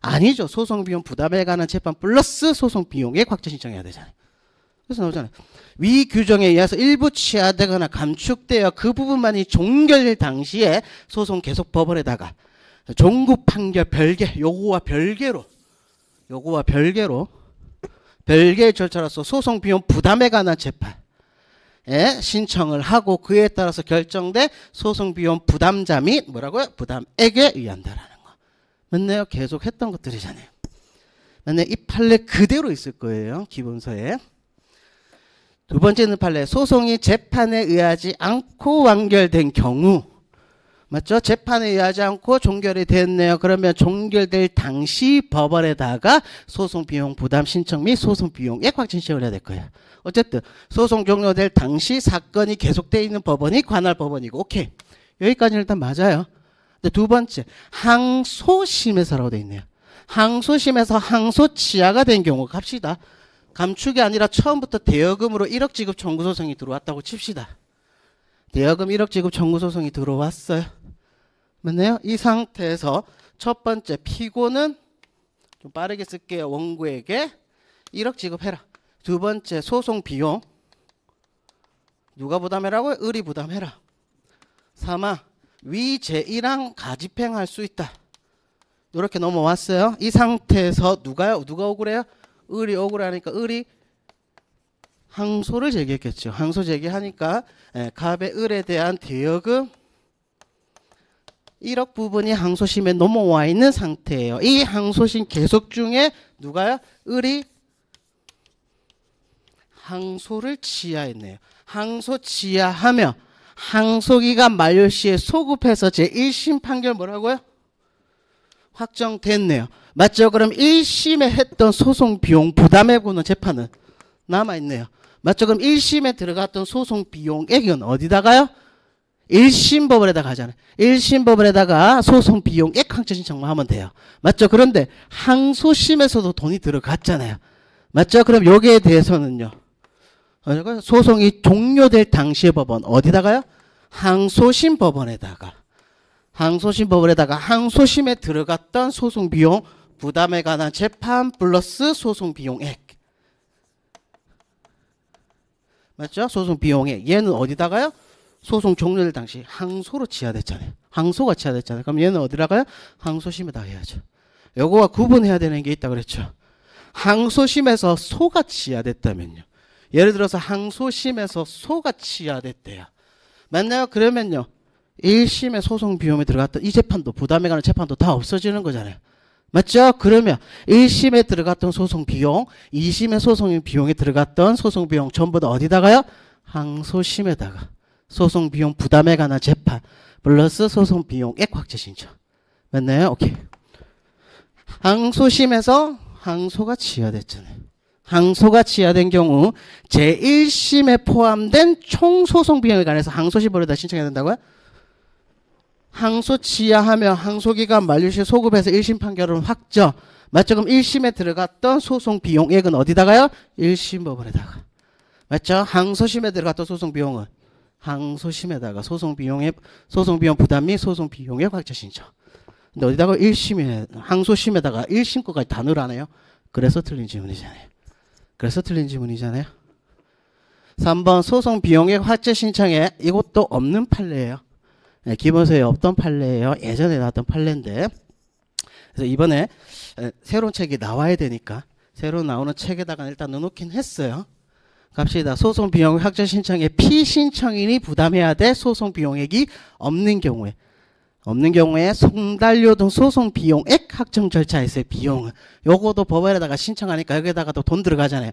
아니죠. 소송 비용 부담에 관한 재판 플러스 소송 비용액 확정 신청해야 되잖아요. 그래서 나오잖아요. 위 규정에 의해서 일부 취하되거나 감축되어 그 부분만이 종결될 당시에 소송 계속 법원에다가 종구 판결 별개 요거와 별개로 별개의 절차로서 소송 비용 부담에 관한 재판에 신청을 하고 그에 따라서 결정된 소송 비용 부담자 및 뭐라고요? 부담액에 의한다라는 거. 맞나요? 계속 했던 것들이잖아요. 맞나요? 이 판례 그대로 있을 거예요. 기본서에. 두 번째는 판례. 소송이 재판에 의하지 않고 완결된 경우. 맞죠? 재판에 의하지 않고 종결이 됐네요. 그러면 종결될 당시 법원에다가 소송 비용 부담 신청 및 소송 비용액 확정 신청을 해야 될 거예요. 어쨌든 소송 종료될 당시 사건이 계속되어 있는 법원이 관할 법원이고 오케이. 여기까지는 일단 맞아요. 근데 두 번째 항소심에서라고 되어 있네요. 항소심에서 항소 취하가 된 경우 갑시다. 감축이 아니라 처음부터 대여금으로 1억 지급 청구 소송이 들어왔다고 칩시다. 대여금 1억 지급 청구 소송이 들어왔어요. 맞나요? 이 상태에서 첫 번째 피고는 좀 빠르게 쓸게요. 원고에게 1억 지급해라. 두 번째 소송 비용 누가 부담해라고요? 을이 부담해라. 3아 위 제1항 가집행할 수 있다. 이렇게 넘어왔어요. 이 상태에서 누가 억울해요? 을이 억울하니까 을이 항소를 제기했겠죠. 항소 제기하니까 갑의 을에 대한 대여금 1억 부분이 항소심에 넘어와 있는 상태예요. 이 항소심 계속 중에 누가요? 을이 항소를 취하했네요. 항소 취하하며 항소기간 만료 시에 소급해서 제1심 판결 뭐라고요? 확정됐네요. 맞죠? 그럼 1심에 했던 소송 비용 부담해고는 재판은 남아있네요. 맞죠? 그럼 1심에 들어갔던 소송 비용액은 어디다가요? 1심 법원에다가 하잖아요. 1심 법원에다가 소송 비용액 확정 신청만 하면 돼요. 맞죠? 그런데 항소심에서도 돈이 들어갔잖아요. 맞죠? 그럼 여기에 대해서는요. 소송이 종료될 당시의 법원 어디다가요? 항소심 법원에다가 항소심에 들어갔던 소송 비용 부담에 관한 재판 플러스 소송 비용액. 맞죠? 소송 비용액. 얘는 어디다가요? 소송 종료될 당시 항소로 취하됐잖아요. 항소가 취하됐잖아요. 그럼 얘는 어디다가요? 항소심에다 해야죠. 요거와 구분해야 되는 게 있다 그랬죠. 항소심에서 소가 취하됐다면요. 예를 들어서 항소심에서 소가 취하됐대요. 맞나요? 그러면요. 1심의 소송 비용에 들어갔던 이 재판도 부담에 관한 재판도 다 없어지는 거잖아요. 맞죠? 그러면 1심에 들어갔던 소송 비용, 2심의 소송 비용에 들어갔던 소송 비용 전부 다 어디다가요? 항소심에다가 소송 비용 부담에 관한 재판 플러스 소송 비용액 확정 신청. 맞나요? 오케이. 항소심에서 항소가 취하됐잖아요. 항소가 취하된 경우 제1심에 포함된 총 소송 비용에 관해서 항소심으로다 신청해야 된다고요? 항소 취하하며 항소기간 만료 시 소급해서 1심 판결은 확정. 맞죠? 그럼 1심에 들어갔던 소송 비용액은 어디다가요? 1심 법원에다가. 맞죠? 항소심에 들어갔던 소송 비용은 항소심에다가 소송 비용 부담 및 소송 비용액 확정 신청. 근데 어디다가 1심에 항소심에다가 1심 거까지 다 넣으라네요. 그래서 틀린 질문이잖아요. 3번 소송 비용액 확정 신청에 이것도 없는 판례예요. 네, 기본서에 없던 판례예요. 예전에 나왔던 판례인데 그래서 이번에 새로운 책이 나와야 되니까 새로 나오는 책에다가 일단 넣어놓긴 했어요. 갑시다. 소송 비용 확정 신청에 피신청인이 부담해야 될 소송 비용액이 없는 경우에 송달료 등 소송 비용액 확정 절차에서의 비용은 요거도 법원에다가 신청하니까 여기에다가 또 돈 들어가잖아요.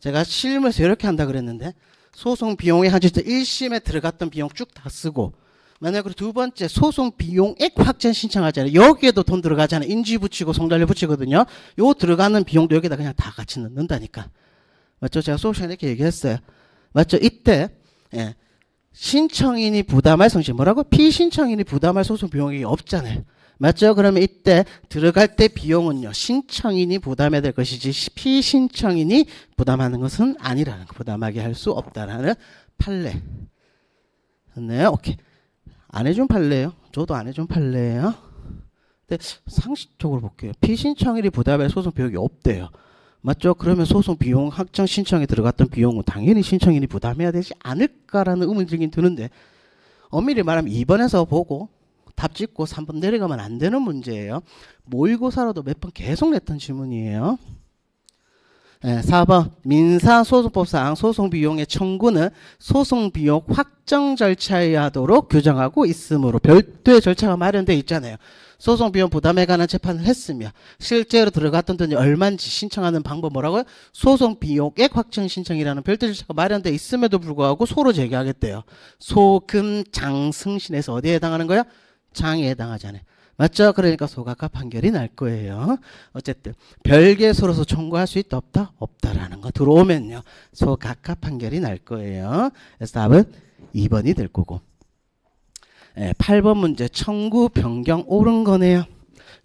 제가 실무에서 이렇게 한다 그랬는데 소송 비용액 확정 1심에 들어갔던 비용 쭉 다 쓰고 만약에 그리고 두 번째 소송 비용액 확정 신청하잖아요. 여기에도 돈 들어가잖아요. 인지 붙이고 송달료 붙이거든요. 요 들어가는 비용도 여기다 그냥 다 같이 넣는다니까. 맞죠? 제가 수업 시간에 이렇게 얘기했어요. 맞죠? 이때 신청인이 부담할 성실 뭐라고? 피신청인이 부담할 소송 비용이 없잖아요. 맞죠? 그러면 이때 들어갈 때 비용은요. 신청인이 부담해야 될 것이지 피신청인이 부담하는 것은 아니라는 거. 부담하게 할 수 없다라는 판례. 됐네요. 오케이. 안 해준 판례예요. 저도 안 해준 판례예요. 근데 상식적으로 볼게요. 피신청인이 부담할 소송 비용이 없대요. 맞죠? 그러면 소송 비용 확정 신청에 들어갔던 비용은 당연히 신청인이 부담해야 되지 않을까라는 의문이 들긴 드는데 엄밀히 말하면 2번에서 보고 답 찍고 3번 내려가면 안 되는 문제예요. 모의고사로도 몇 번 계속 냈던 질문이에요. 네, 4번 민사소송법상 소송비용의 청구는 소송비용 확정 절차에 의하도록 규정하고 있으므로 별도의 절차가 마련되어 있잖아요. 소송비용 부담에 관한 재판을 했으며 실제로 들어갔던 돈이 얼마인지 신청하는 방법 뭐라고요? 소송비용액 확정 신청이라는 별도의 절차가 마련되어 있음에도 불구하고 소로 제기하겠대요. 소금장승신에서 어디에 해당하는 거야? 장에 해당하잖아요. 맞죠? 그러니까 소각화 판결이 날 거예요. 어쨌든 별개소로서 청구할 수 있다 없다? 없다라는 거 들어오면요. 소각화 판결이 날 거예요. 그래서 답은 2번이 될 거고. 8번 문제 청구 변경 옳은 거네요.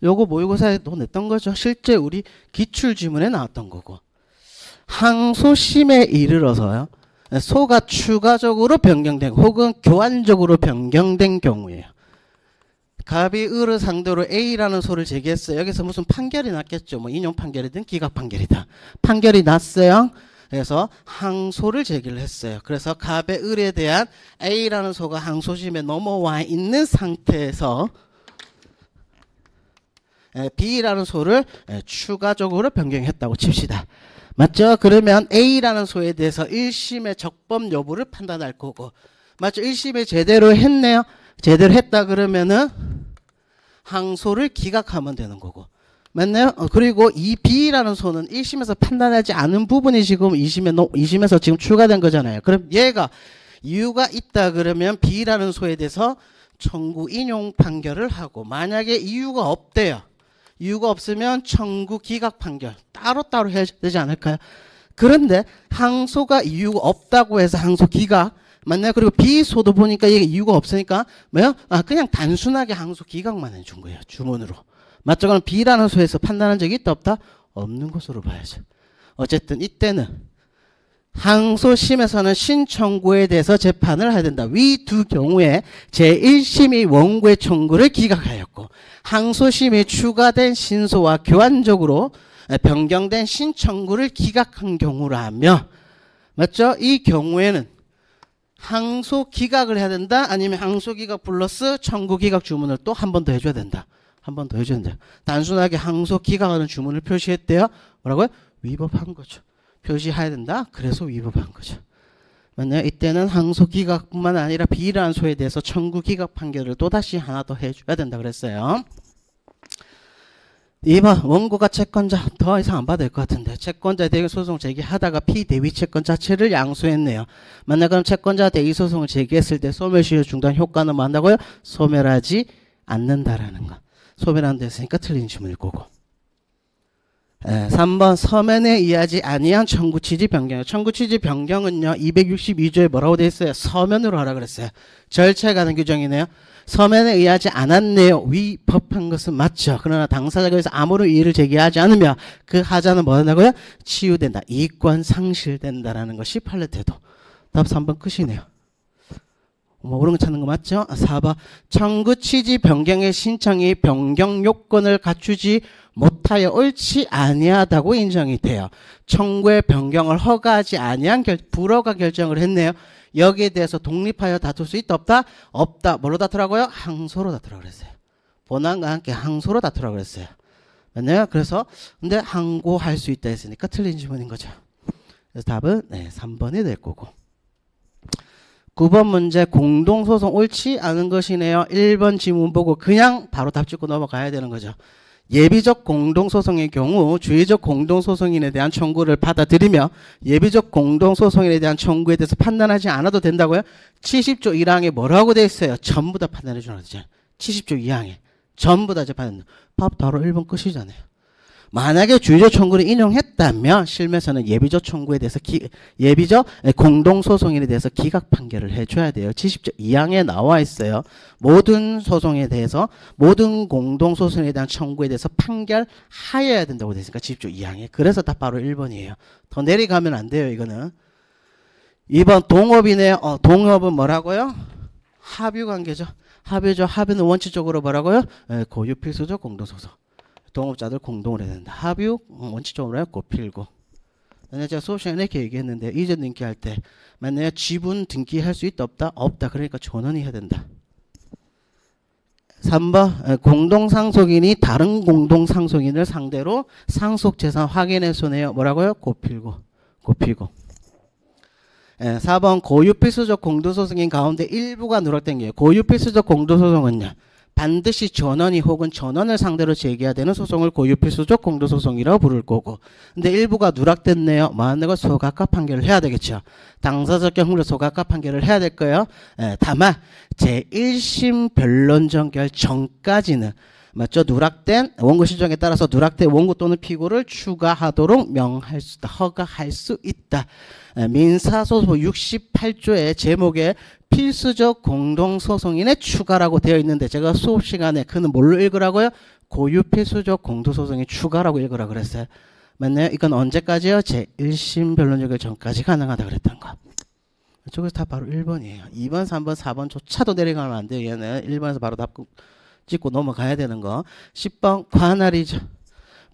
요거 모의고사에도 냈던 거죠. 실제 우리 기출지문에 나왔던 거고. 항소심에 이르러서요. 소가 추가적으로 변경된 혹은 교환적으로 변경된 경우에요. 갑이 을을 상대로 A라는 소를 제기했어요. 여기서 무슨 판결이 났겠죠. 뭐 인용 판결이든 기각 판결이다. 판결이 났어요. 그래서 항소를 제기를 했어요. 그래서 갑의 을에 대한 A라는 소가 항소심에 넘어와 있는 상태에서 B라는 소를 추가적으로 변경했다고 칩시다. 맞죠? 그러면 A라는 소에 대해서 1심의 적법 여부를 판단할 거고 맞죠? 1심에 제대로 했네요. 제대로 했다 그러면은 항소를 기각하면 되는 거고 맞나요? 그리고 이 B라는 소는 1심에서 판단하지 않은 부분이 지금 2심에서 지금 추가된 거잖아요. 그럼 얘가 이유가 있다 그러면 B라는 소에 대해서 청구 인용 판결을 하고 만약에 이유가 없대요. 이유가 없으면 청구 기각 판결 따로따로 해야 되지 않을까요? 그런데 항소가 이유가 없다고 해서 항소 기각 맞나요? 그리고 B소도 보니까 이게 이유가 없으니까 뭐요? 그냥 단순하게 항소 기각만 해준 거예요. 주문으로. 맞죠? 그럼 B라는 소에서 판단한 적이 있다 없다? 없는 것으로 봐야죠. 어쨌든 이때는 항소심에서는 신청구에 대해서 재판을 해야 된다. 위 두 경우에 제1심이 원고의 청구를 기각하였고 항소심이 추가된 신소와 교환적으로 변경된 신청구를 기각한 경우라며 맞죠? 이 경우에는 항소 기각을 해야 된다. 아니면 항소 기각 플러스 청구 기각 주문을 또 한 번 더 해줘야 된다. 한 번 더 해줘야 된다. 단순하게 항소 기각하는 주문을 표시했대요. 뭐라고요? 위법한 거죠. 표시해야 된다. 그래서 위법한 거죠. 맞나요? 이때는 항소 기각뿐만 아니라 B라는 소에 대해서 청구 기각 판결을 또다시 하나 더 해줘야 된다 그랬어요. 2번 원고가 채권자 더 이상 안 봐도 될 것 같은데 채권자 대위 소송 제기하다가 피대위 채권 자체를 양수했네요. 만약 그럼 채권자 대위 소송을 제기했을 때 소멸시효 중단 효과는 뭐 한다고요? 소멸하지 않는다라는 거. 소멸 안 됐으니까 틀린 질문일 거고. 3번 서면에 의하지 아니한 청구 취지 변경. 청구 취지 변경은요 262조에 뭐라고 돼 있어요? 서면으로 하라 그랬어요. 절차에 관한 규정이네요. 서면에 의하지 않았네요. 위법한 것은 맞죠. 그러나 당사자가 여기서 아무런 이의를 제기하지 않으며 그 하자는 뭐 한다고요? 치유된다. 이권 상실된다라는 것이 판례 태도. 답 3번 끝이네요. 뭐 옳은 거 찾는 거 맞죠? 4번 청구 취지 변경의 신청이 변경 요건을 갖추지 못하여 옳지 아니하다고 인정이 돼요. 청구의 변경을 허가하지 아니한 불허가 결정을 했네요. 여기에 대해서 독립하여 다툴 수 있다 없다? 없다. 뭘로 다투라고요? 항소로 다투라고 그랬어요. 본안과 함께 항소로 다투라고 그랬어요. 맞나요? 그래서 근데 항고할 수 있다 했으니까 틀린 질문인 거죠. 그래서 답은 3번이 될 거고. 9번 문제 공동소송 옳지 않은 것이네요. 1번 지문 보고 그냥 바로 답 찍고 넘어가야 되는 거죠. 예비적 공동소송의 경우 주의적 공동소송인에 대한 청구를 받아들이며 예비적 공동소송인에 대한 청구에 대해서 판단하지 않아도 된다고요? 70조 1항에 뭐라고 돼 있어요? 전부 다 판단해 주는 거죠. 70조 2항에 전부 다 재판은 밥 바로 1번 끝이잖아요. 만약에 주의조 청구를 인용했다면 실무에서는 예비조 청구에 대해서 예비조 공동소송인에 대해서 기각 판결을 해줘야 돼요. 70조 2항에 나와 있어요. 모든 소송에 대해서 모든 공동소송에 대한 청구에 대해서 판결하여야 된다고 되어 있으니까 70조 2항에. 그래서 다 바로 1번이에요. 더 내려가면 안 돼요. 이거는. 2번 동업이네요. 동업은 뭐라고요? 합유관계죠. 합유죠. 합유는 원칙적으로 뭐라고요? 고유필수적 공동소송. 동업자들 공동으로 해야 된다. 합유 원칙적으로 해갖고 필고. 만약 제가 수업 시간에 이렇게 얘기했는데 이전 등기할 때 만약에 지분 등기할 수 있다 없다? 없다. 그러니까 전원이 해야 된다. 3번 공동상속인이 다른 공동상속인을 상대로 상속재산 확인의 손해요. 뭐라고요? 고필고. 4번 고유필수적 공동소송인 가운데 일부가 누락된 게 고유필수적 공동소송은요. 반드시 전원이 혹은 전원을 상대로 제기해야 되는 소송을 고유필수적 공동소송이라고 부를 거고, 근데 일부가 누락됐네요. 뭐하는 거? 소각화 판결을 해야 되겠죠. 당사자적 경우로 소각화 판결을 해야 될 거예요. 다만 제1심 변론 전결 전까지는 맞죠? 누락된 원고 신청에 따라서 누락된 원고 또는 피고를 추가하도록 명할 수 있다. 허가할 수 있다. 민사소송법 68조의 제목에 필수적 공동소송인의 추가라고 되어 있는데 제가 수업 시간에 그는 뭘로 읽으라고요? 고유필수적 공동소송인 추가라고 읽으라고 그랬어요. 맞나요? 이건 언제까지요? 제1심 변론적결 전까지 가능하다 그랬던 거. 이쪽에서 다 바로 1번이에요. 2번, 3번, 4번조차도 내려가면 안 돼요. 얘는 1번에서 바로 답 찍고 넘어가야 되는 거. 10번 관할이죠.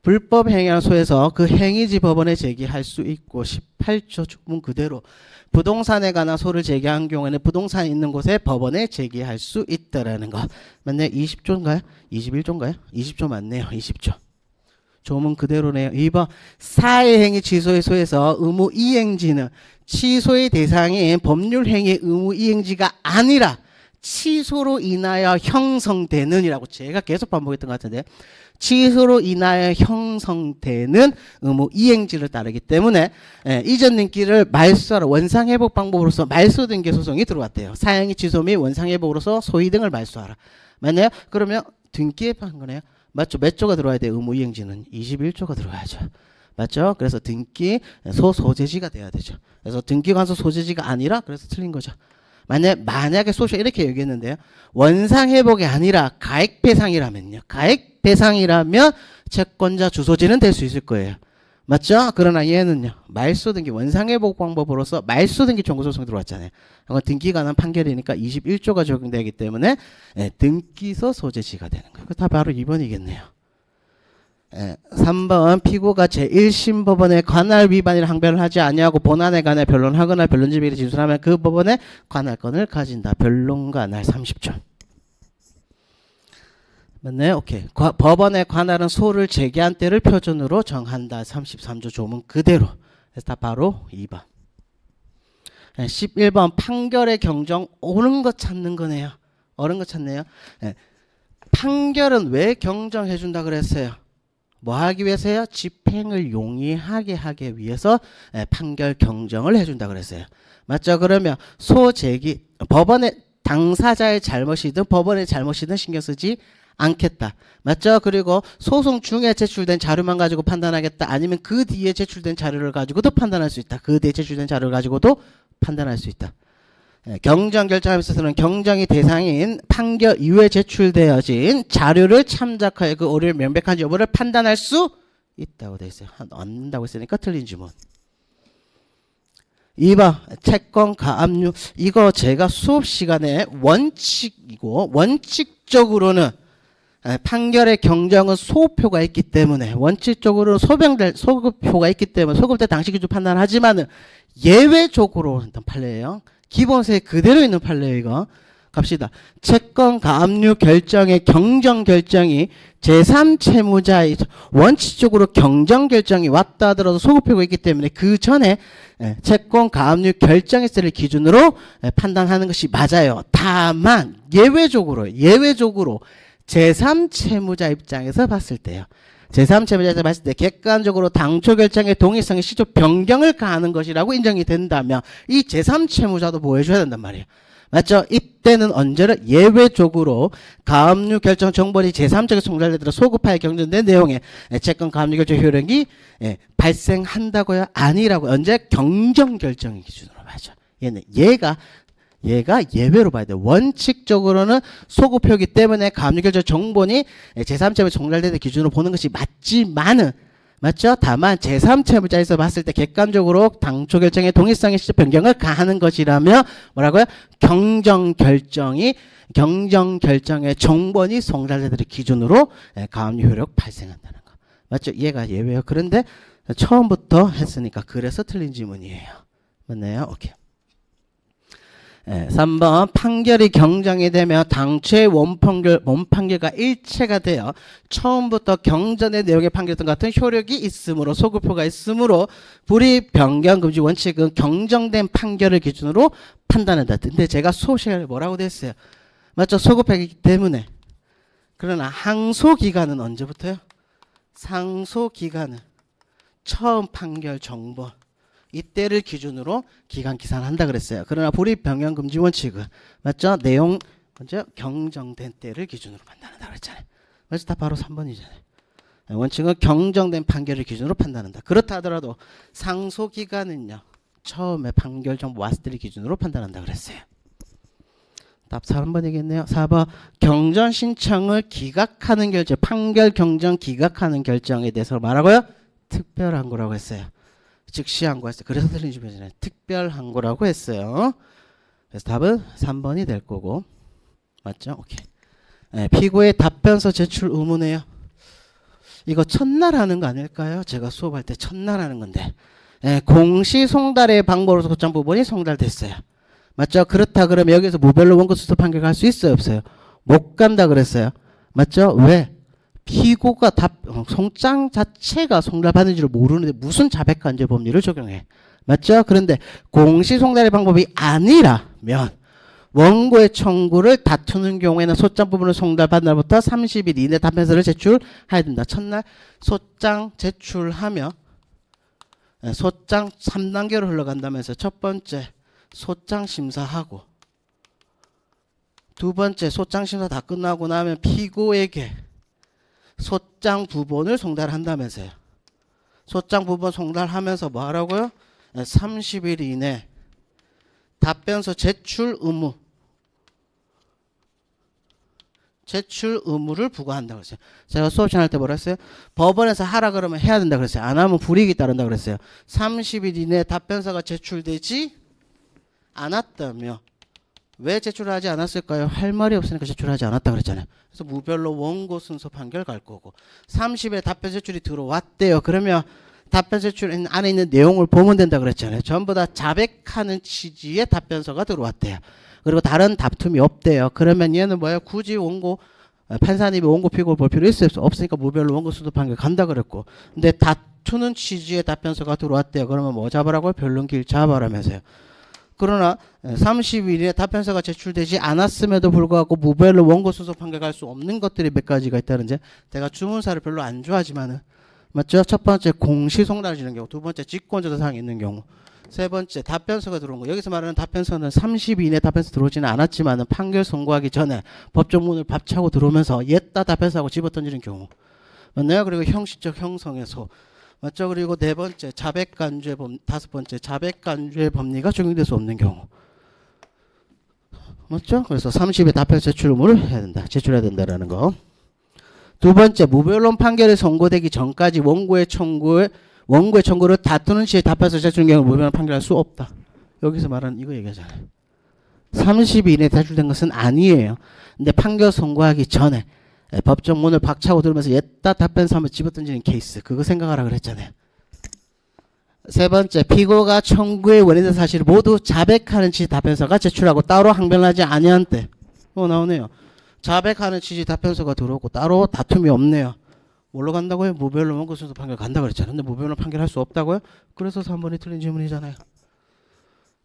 불법 행위한 소에서 그 행위지 법원에 제기할 수 있고 18조 주문 그대로 부동산에 관한 소를 제기한 경우에는 부동산이 있는 곳에 법원에 제기할 수 있다라는 거. 맞나요? 20조인가요? 21조인가요? 20조 맞네요. 20조. 조문 그대로네요. 2번 사회행위 취소의 소에서 의무 이행지는 취소의 대상인 법률행위 의무 이행지가 아니라 취소로 인하여 형성되는 이라고 제가 계속 반복했던 것 같은데 취소로 인하여 형성되는 의무 이행지를 따르기 때문에 이전 등기를 말소하러 원상회복 방법으로서 말소등기 소송이 들어왔대요. 사행위 취소 및 원상회복으로서 소위 등을 말소하라. 맞나요? 그러면 등기에 한 거네요. 맞죠? 몇 조가 들어와야 돼요? 의무 이행지는 21조가 들어와야죠. 맞죠? 그래서 등기 소소재지가 돼야 되죠. 그래서 등기관소 소재지가 아니라 그래서 틀린 거죠. 만약에 소시가 이렇게 얘기했는데요. 원상회복이 아니라 가액배상이라면요. 가액배상이라면 채권자 주소지는 될 수 있을 거예요. 맞죠? 그러나 얘는요. 말소등기 원상회복 방법으로서 말소등기 청구소송 들어왔잖아요. 이건 등기 관한 판결이니까 21조가 적용되기 때문에 등기소 소재지가 되는 거예요. 다 바로 2번이겠네요. 3번 피고가 제1심 법원의 관할 위반이라 항변을 하지 아니하고 본안에 관해 변론하거나 변론지비를 진술하면 그 법원의 관할권을 가진다. 변론관할 30조. 맞나요? 오케이. 법원의 관할은 소를 제기한 때를 표준으로 정한다. 33조 조문 그대로. 그래서 다 바로 2번. 11번 판결의 경정 옳은 것 찾는 거네요. 옳은 것 찾네요. 판결은 왜 경정해 준다 그랬어요? 뭐 하기 위해서요? 집행을 용이하게 하기 위해서 판결 경정을 해준다 그랬어요. 맞죠? 그러면 소제기 법원의 당사자의 잘못이든 법원의 잘못이든 신경 쓰지 않겠다. 맞죠? 그리고 소송 중에 제출된 자료만 가지고 판단하겠다. 아니면 그 뒤에 제출된 자료를 가지고도 판단할 수 있다. 그 뒤에 제출된 자료를 가지고도 판단할 수 있다. 경정 결정에 있어서는 경정이 대상인 판결 이후에 제출되어진 자료를 참작하여 그 오류를 명백한지 여부를 판단할 수 있다고 되어 있어요. 얻는다고 했으니까 틀린 지문. 2번 채권 가압류. 이거 제가 수업 시간에 원칙이고 원칙적으로는 판결의 경정은 소표가 있기 때문에 원칙적으로 소표가 있기 때문에 소급대 당시 기준 판단하지만은 예외적으로 했던 판례예요. 기본세 그대로 있는 판례예요. 이거 갑시다. 채권 가압류 결정의 경정 결정이 제3채무자의 원칙적으로 경정 결정이 왔다 하더라도 소급표가 있기 때문에 그 전에 채권 가압류 결정했을 기준으로 판단하는 것이 맞아요. 다만 예외적으로 제3채무자 입장에서 봤을 때요. 제3채무자에서 봤을 때 객관적으로 당초 결정의 동의성의 시조 변경을 가하는 것이라고 인정이 된다면 이 제3채무자도 뭐 해줘야 된단 말이에요. 맞죠? 이때는 언제를 예외적으로 가압류 결정 정벌이 제3쪽에 송달되도록 소급하에 경전된 내용의 채권 가압류 결정 효력이 발생한다고요? 아니라고. 언제? 경정 결정의 기준으로 봐죠. 얘가 예외로 봐야 돼. 원칙적으로는 소급표기 때문에 가압류 결정 정본이 제3채무 송달되는 기준으로 보는 것이 맞지만은 맞죠? 다만 제3채무자에서 봤을 때 객관적으로 당초 결정의 동의성의 시적 변경을 가하는 것이라며 뭐라고요? 경정 결정의 정본이 송달되도록 기준으로 가압류 효력 발생한다는 거. 맞죠? 얘가 예외예요. 그런데 처음부터 했으니까 그래서 틀린 지문이에요. 맞나요? 오케이. 3번 판결이 경정이 되면 당초의 원판결과 일체가 되어 처음부터 경전의 내용의 판결과 같은 효력이 있으므로 소급표가 있으므로 불이익 변경 금지 원칙은 경정된 판결을 기준으로 판단한다. 근데 제가 수업 시간에 뭐라고 됐어요? 맞죠? 소급표이기 때문에. 그러나 항소기간은 언제부터요? 상소기간은 처음 판결 정본 이때를 기준으로 기간 기산한다 그랬어요. 그러나 불이익 변경 금지 원칙은 맞죠? 내용 먼저 경정된 때를 기준으로 판단한다 그랬잖아요. 그래서 다 바로 3번이잖아요. 원칙은 경정된 판결을 기준으로 판단한다. 그렇다 하더라도 상소 기간은요. 처음에 판결 정보 왔을 때를 기준으로 판단한다 그랬어요. 답 3번이겠네요. 4번 경전 신청을 기각하는 결정, 판결 경정 기각하는 결정에 대해서 말하고요. 특별한 거라고 했어요. 즉시항고 했어요. 그래서 틀린 주변이잖아요. 특별항고라고 했어요. 그래서 답은 3번이 될 거고. 맞죠? 오케이. 피고의 답변서 제출 의무네요. 이거 첫날 하는 거 아닐까요? 제가 수업할 때 첫날 하는 건데. 공시송달의 방법으로서 소장 부분이 송달됐어요. 맞죠? 그렇다 그러면 여기서 무별로 원고 수습 판결 갈 수 있어요? 없어요? 못 간다 그랬어요. 맞죠? 왜? 피고가 송장 자체가 송달받은 줄 모르는데 무슨 자백관제 법리를 적용해. 맞죠? 그런데 공시송달의 방법이 아니라면 원고의 청구를 다투는 경우에는 소장 부분을 송달받은 날부터 30일 이내 답변서를 제출해야 된다. 첫날 소장 제출하며 소장 3단계로 흘러간다면서 첫 번째 소장 심사하고 두 번째 소장 심사 다 끝나고 나면 피고에게 소장 부본을 송달한다면서요. 소장 부본 송달하면서 뭐 하라고요? 30일 이내 답변서 제출 의무를 부과한다고 했어요. 제가 수업 시간 할 때 뭐라 했어요? 법원에서 하라 그러면 해야 된다 그랬어요. 안 하면 불이익이 따른다 그랬어요. 30일 이내 답변서가 제출되지 않았다며 왜 제출하지 않았을까요? 할 말이 없으니까 제출하지 않았다 그랬잖아요. 그래서 무별로 원고 순서 판결 갈 거고 30일 답변 제출이 들어왔대요. 그러면 답변 제출 안에 있는 내용을 보면 된다 그랬잖아요. 전부 다 자백하는 취지의 답변서가 들어왔대요. 그리고 다른 다툼이 없대요. 그러면 얘는 뭐예요? 굳이 원고 판사님이 원고 피고를 볼 필요 있어요? 없으니까 무별로 원고 순서 판결 간다 그랬고 근데 다투는 취지의 답변서가 들어왔대요. 그러면 뭐 잡으라고요? 변론기일 잡아라면서요. 그러나 30일에 답변서가 제출되지 않았음에도 불구하고 무별로 원고 순서 판결 갈 수 없는 것들이 몇 가지가 있다는데 제가 주문사를 별로 안 좋아하지만은 맞죠? 첫 번째 공시송달을 지는 경우, 두 번째 직권조사사항이 있는 경우, 세 번째 답변서가 들어온 거. 여기서 말하는 답변서는 30일 이내 답변서 들어오지는 않았지만은 판결 선고하기 전에 법정문을 밥차고 들어오면서 옛다 답변서하고 집어던지는 경우. 맞나요? 그리고 형식적 형성에서 맞죠? 그리고 네 번째 자백간주의 다섯 번째 자백간주의 법리가 적용될 수 없는 경우. 맞죠? 그래서 30일 답변 제출 의무를 해야 된다. 제출해야 된다라는 거. 두 번째 무변론 판결이 선고되기 전까지 원고의 청구를 다투는 시에 답변서 제출 경우 무변론 판결할 수 없다. 여기서 말하는 이거 얘기하잖아요. 30일 이내에 제출된 것은 아니에요. 근데 판결 선고하기 전에 법정문을 박차고 들으면서 옛다 답변서 한번 집어던지는 케이스. 그거 생각하라 그랬잖아요. 세 번째, 피고가 청구의 원인된 사실을 모두 자백하는 취지 답변서가 제출하고 따로 항변하지 아니한 때. 나오네요. 자백하는 취지 답변서가 들어오고 따로 다툼이 없네요. 뭘로 간다고요? 무변론 원고 순서 판결 간다고 그랬잖아요. 근데 무변론 판결할 수 없다고요? 그래서 3번이 틀린 질문이잖아요.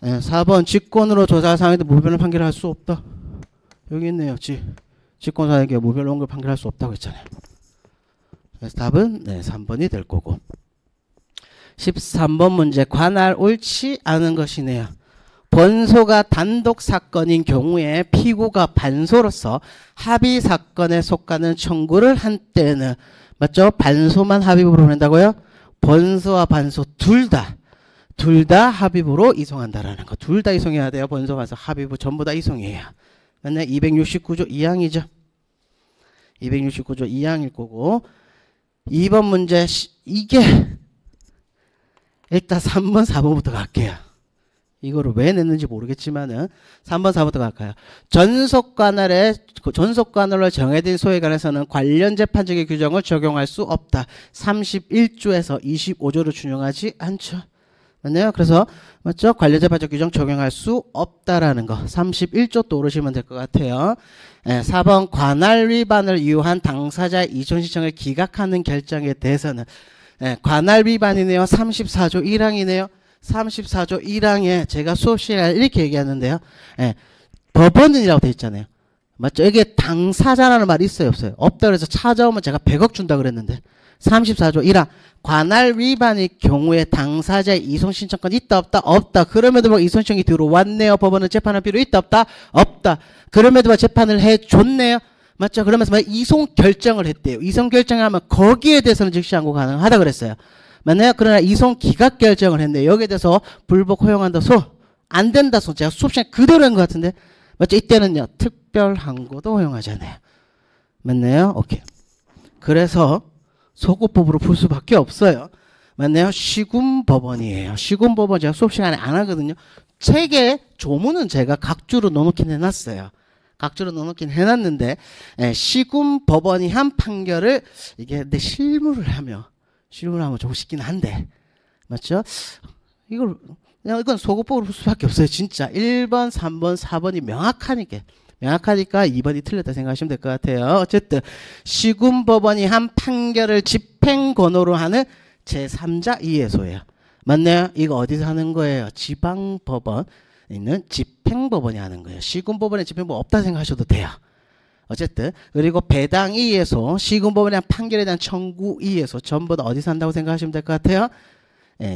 4번, 직권으로 조사할 상황에도 무변론 판결할 수 없다. 여기 있네요. 직권사에게 무변론 원고 판결할 수 없다고 했잖아요. 그래서 답은 3번이 될 거고. 13번 문제 관할 옳지 않은 것이네요. 본소가 단독 사건인 경우에 피고가 반소로서 합의 사건에 속하는 청구를 한 때는 맞죠? 반소만 합의부로 보낸다고요? 본소와 반소 둘 다 합의부로 이송한다라는 거. 둘 다 이송해야 돼요. 본소, 반소, 합의부 전부 다 이송해야. 맞네? 269조 2항이죠. 269조 2항일 거고. 2번 문제 이게 일단 3번 4번부터 갈게요. 이거를 왜 냈는지 모르겠지만은 3번 4번부터 갈까요? 전속관할로 정해진 소에 관해서는 관련 재판적인 규정을 적용할 수 없다. 31조에서 25조를 준용하지 않죠. 맞나요? 그래서 맞죠? 관련 재판적 규정 적용할 수 없다라는 거. 31조 떠오르시면 될 것 같아요. 4번 관할 위반을 이유한 당사자의 이전 신청을 기각하는 결정에 대해서는 관할 위반이네요. 34조 1항이네요. 34조 1항에 제가 수업 시간에 이렇게 얘기하는데요. 법원은이라고 되어 있잖아요. 맞죠? 이게 당사자라는 말이 있어요, 없어요? 없다 그래서 찾아오면 제가 100억 준다 그랬는데 34조 1항 관할 위반의 경우에 당사자의 이송 신청권 있다 없다? 없다. 그럼에도 불구하고 이송 신청이 들어왔네요. 법원은 재판할 필요 있다 없다? 없다. 그럼에도 불구하고 재판을 해줬네요. 맞죠? 그러면서 이송 결정을 했대요. 이송 결정을 하면 거기에 대해서는 즉시 항고 가능하다 그랬어요. 맞나요? 그러나 이송 기각 결정을 했네요. 여기에 대해서 불복 허용한다 소, 안 된다 소. 제가 수업 시간 그대로 한 것 같은데 맞죠? 이때는요 특별 항고도 허용하잖아요. 맞나요? 오케이. 그래서 소고법으로 풀 수밖에 없어요. 맞나요? 시군법원이에요. 시군법원 제가 수업 시간에 안 하거든요. 책에 조문은 제가 각주로 넣어놓긴 해놨어요. 각주로 넣어놓긴 해놨는데 시군법원이 한 판결을 이게 근데 실무를 하면 좀 쉽긴 한데 맞죠? 이건 소고법으로 풀 수밖에 없어요. 진짜 1번, 3번, 4번이 명확하니까 2번이 틀렸다 생각하시면 될 것 같아요. 어쨌든 시군법원이 한 판결을 집행권으로 하는 제3자 이해소예요. 맞나요? 이거 어디서 하는 거예요? 지방법원 있는 집행법원이 하는 거예요. 시군법원에 집행법원 없다 생각하셔도 돼요. 어쨌든 그리고 배당 이해소, 시군법원의 판결에 대한 청구 이해소 전부 다 어디서 한다고 생각하시면 될 것 같아요?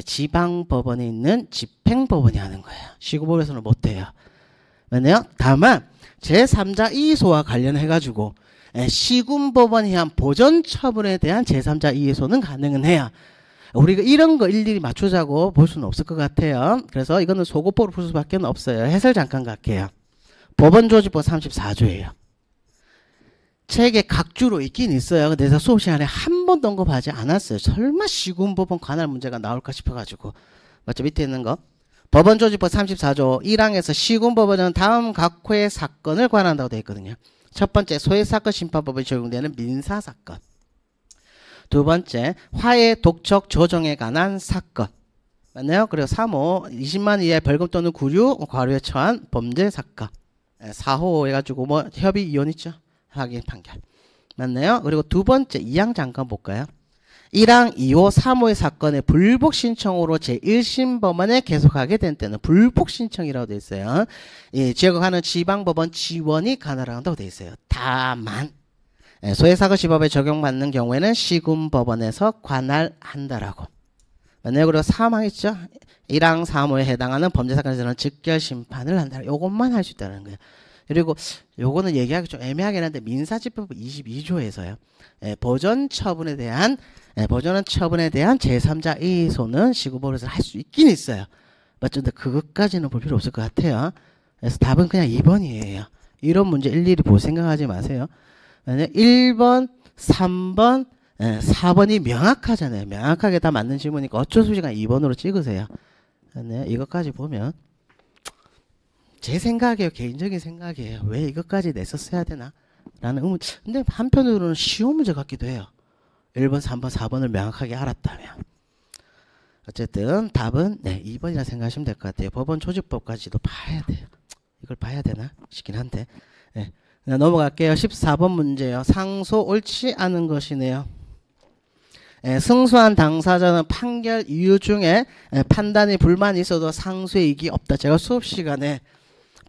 지방법원에 있는 집행법원이 하는 거예요. 시군법원에서는 못해요. 맞나요? 다만 제3자 이의소와 관련해가지고 시군법원이 한 보전처분에 대한 제3자 이의소는 가능은 해요. 우리가 이런 거 일일이 맞추자고 볼 수는 없을 것 같아요. 그래서 이거는 소고법으로 풀 수밖에 없어요. 해설 잠깐 갈게요. 법원조직법 34조예요. 책에 각주로 있긴 있어요. 근데 제가 수업 시간에 한 번도 언급하지 않았어요. 설마 시군법원 관할 문제가 나올까 싶어가지고. 맞죠? 밑에 있는 거. 법원조직법 34조 1항에서 시군법원은 다음 각 호의 사건을 관한다고 되어 있거든요. 첫 번째 소해사건 심판법에 적용되는 민사사건. 두 번째 화해 독촉 조정에 관한 사건. 맞나요? 그리고 3호 20만 이하의 벌금 또는 구류 과료에 처한 범죄 사건. 4호 해가지고 뭐 협의 이혼 있죠? 확인 판결. 맞나요? 그리고 두 번째 2항 잠깐 볼까요? 1항, 2호, 3호의 사건의 불복 신청으로 제1심 법원에 계속하게 된 때는 불복 신청이라고 되어 있어요. 지역하는 지방법원 지원이 가능하다고 되어 있어요. 다만 소해사건시법에 적용받는 경우에는 시군법원에서 관할한다라고. 맞나요? 그리고 3항 있죠? 1항, 3호에 해당하는 범죄사건에서는 즉결심판을 한다. 요것만 할 수 있다는 거예요. 그리고 요거는 얘기하기 좀 애매하긴 한데 민사집행법 22조에서요. 보전 처분에 대한 제3자 이의소는 시군법원에서 할 수 있긴 있어요. 맞죠? 근데 그것까지는 볼 필요 없을 것 같아요. 그래서 답은 그냥 2번이에요. 이런 문제 일일이 볼 생각하지 마세요. 1번, 3번, 4번이 명확하잖아요. 명확하게 다 맞는 질문이니까 어쩔 수 없이 그냥 2번으로 찍으세요. 이것까지 보면 제 생각이에요. 개인적인 생각이에요. 왜 이것까지 냈었어야 되나? 라는 의문. 근데 한편으로는 쉬운 문제 같기도 해요. 1번, 3번, 4번을 명확하게 알았다면. 어쨌든 답은 2번이라 생각하시면 될 것 같아요. 법원 조직법까지도 봐야 돼요. 이걸 봐야 되나 싶긴 한데. 넘어갈게요. 14번 문제요. 상소 옳지 않은 것이네요. 승소한 당사자는 판결 이유 중에 판단이 불만이 있어도 상소의 이익이 없다. 제가 수업 시간에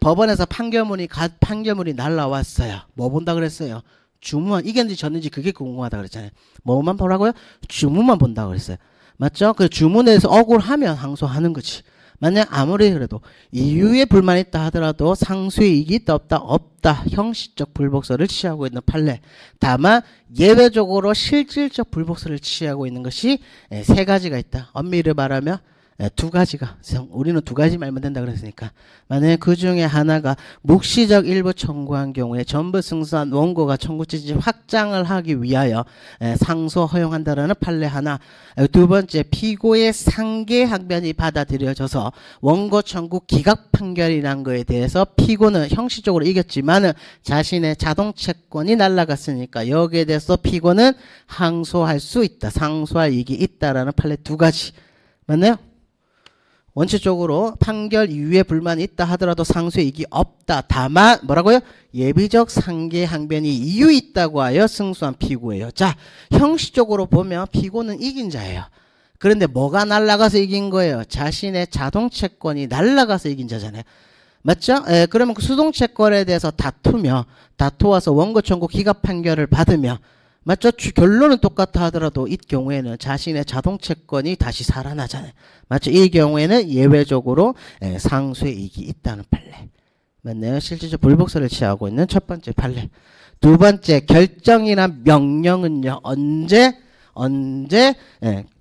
법원에서 판결문이 날라왔어요. 뭐 본다 그랬어요? 주무만 이겼는지 졌는지 그게 궁금하다 그랬잖아요. 뭐만 보라고요? 주무만 본다고 그랬어요. 맞죠? 그 주문에서 억울하면 항소하는 거지. 만약 아무리 그래도 이유에 불만이 있다 하더라도 상수의 이익이 있다 없다 없다 형식적 불복서를 취하고 있는 판례. 다만 예외적으로 실질적 불복서를 취하고 있는 것이 세 가지가 있다. 엄밀히 말하면 두 가지가, 우리는 두 가지 말면 된다 그랬으니까, 만약에 그 중에 하나가 묵시적 일부 청구한 경우에 전부 승소한 원고가 청구 취지 확장을 하기 위하여 상소 허용한다라는 판례 하나, 두 번째 피고의 상계 항변이 받아들여져서 원고 청구 기각 판결이 난 거에 대해서 피고는 형식적으로 이겼지만은 자신의 자동 채권이 날아갔으니까 여기에 대해서 피고는 항소할 수 있다, 상소할 이익이 있다라는 판례 두 가지. 맞나요? 원칙적으로 판결 이후에 불만이 있다 하더라도 상수의 이익이 없다. 다만 뭐라고요? 예비적 상계 항변이 이유 있다고 하여 승소한 피고예요. 자, 형식적으로 보면 피고는 이긴 자예요. 그런데 뭐가 날아가서 이긴 거예요? 자신의 자동 채권이 날아가서 이긴 자잖아요. 맞죠? 그러면 그 수동 채권에 대해서 다투어서 원고 청구 기각 판결을 받으며, 맞죠? 결론은 똑같아 하더라도 이 경우에는 자신의 자동 채권이 다시 살아나잖아요. 맞죠? 이 경우에는 예외적으로 상수의 이익이 있다는 판례. 맞네요. 실질적 불복서를 취하고 있는 첫 번째 판례. 두 번째, 결정이나 명령은요, 언제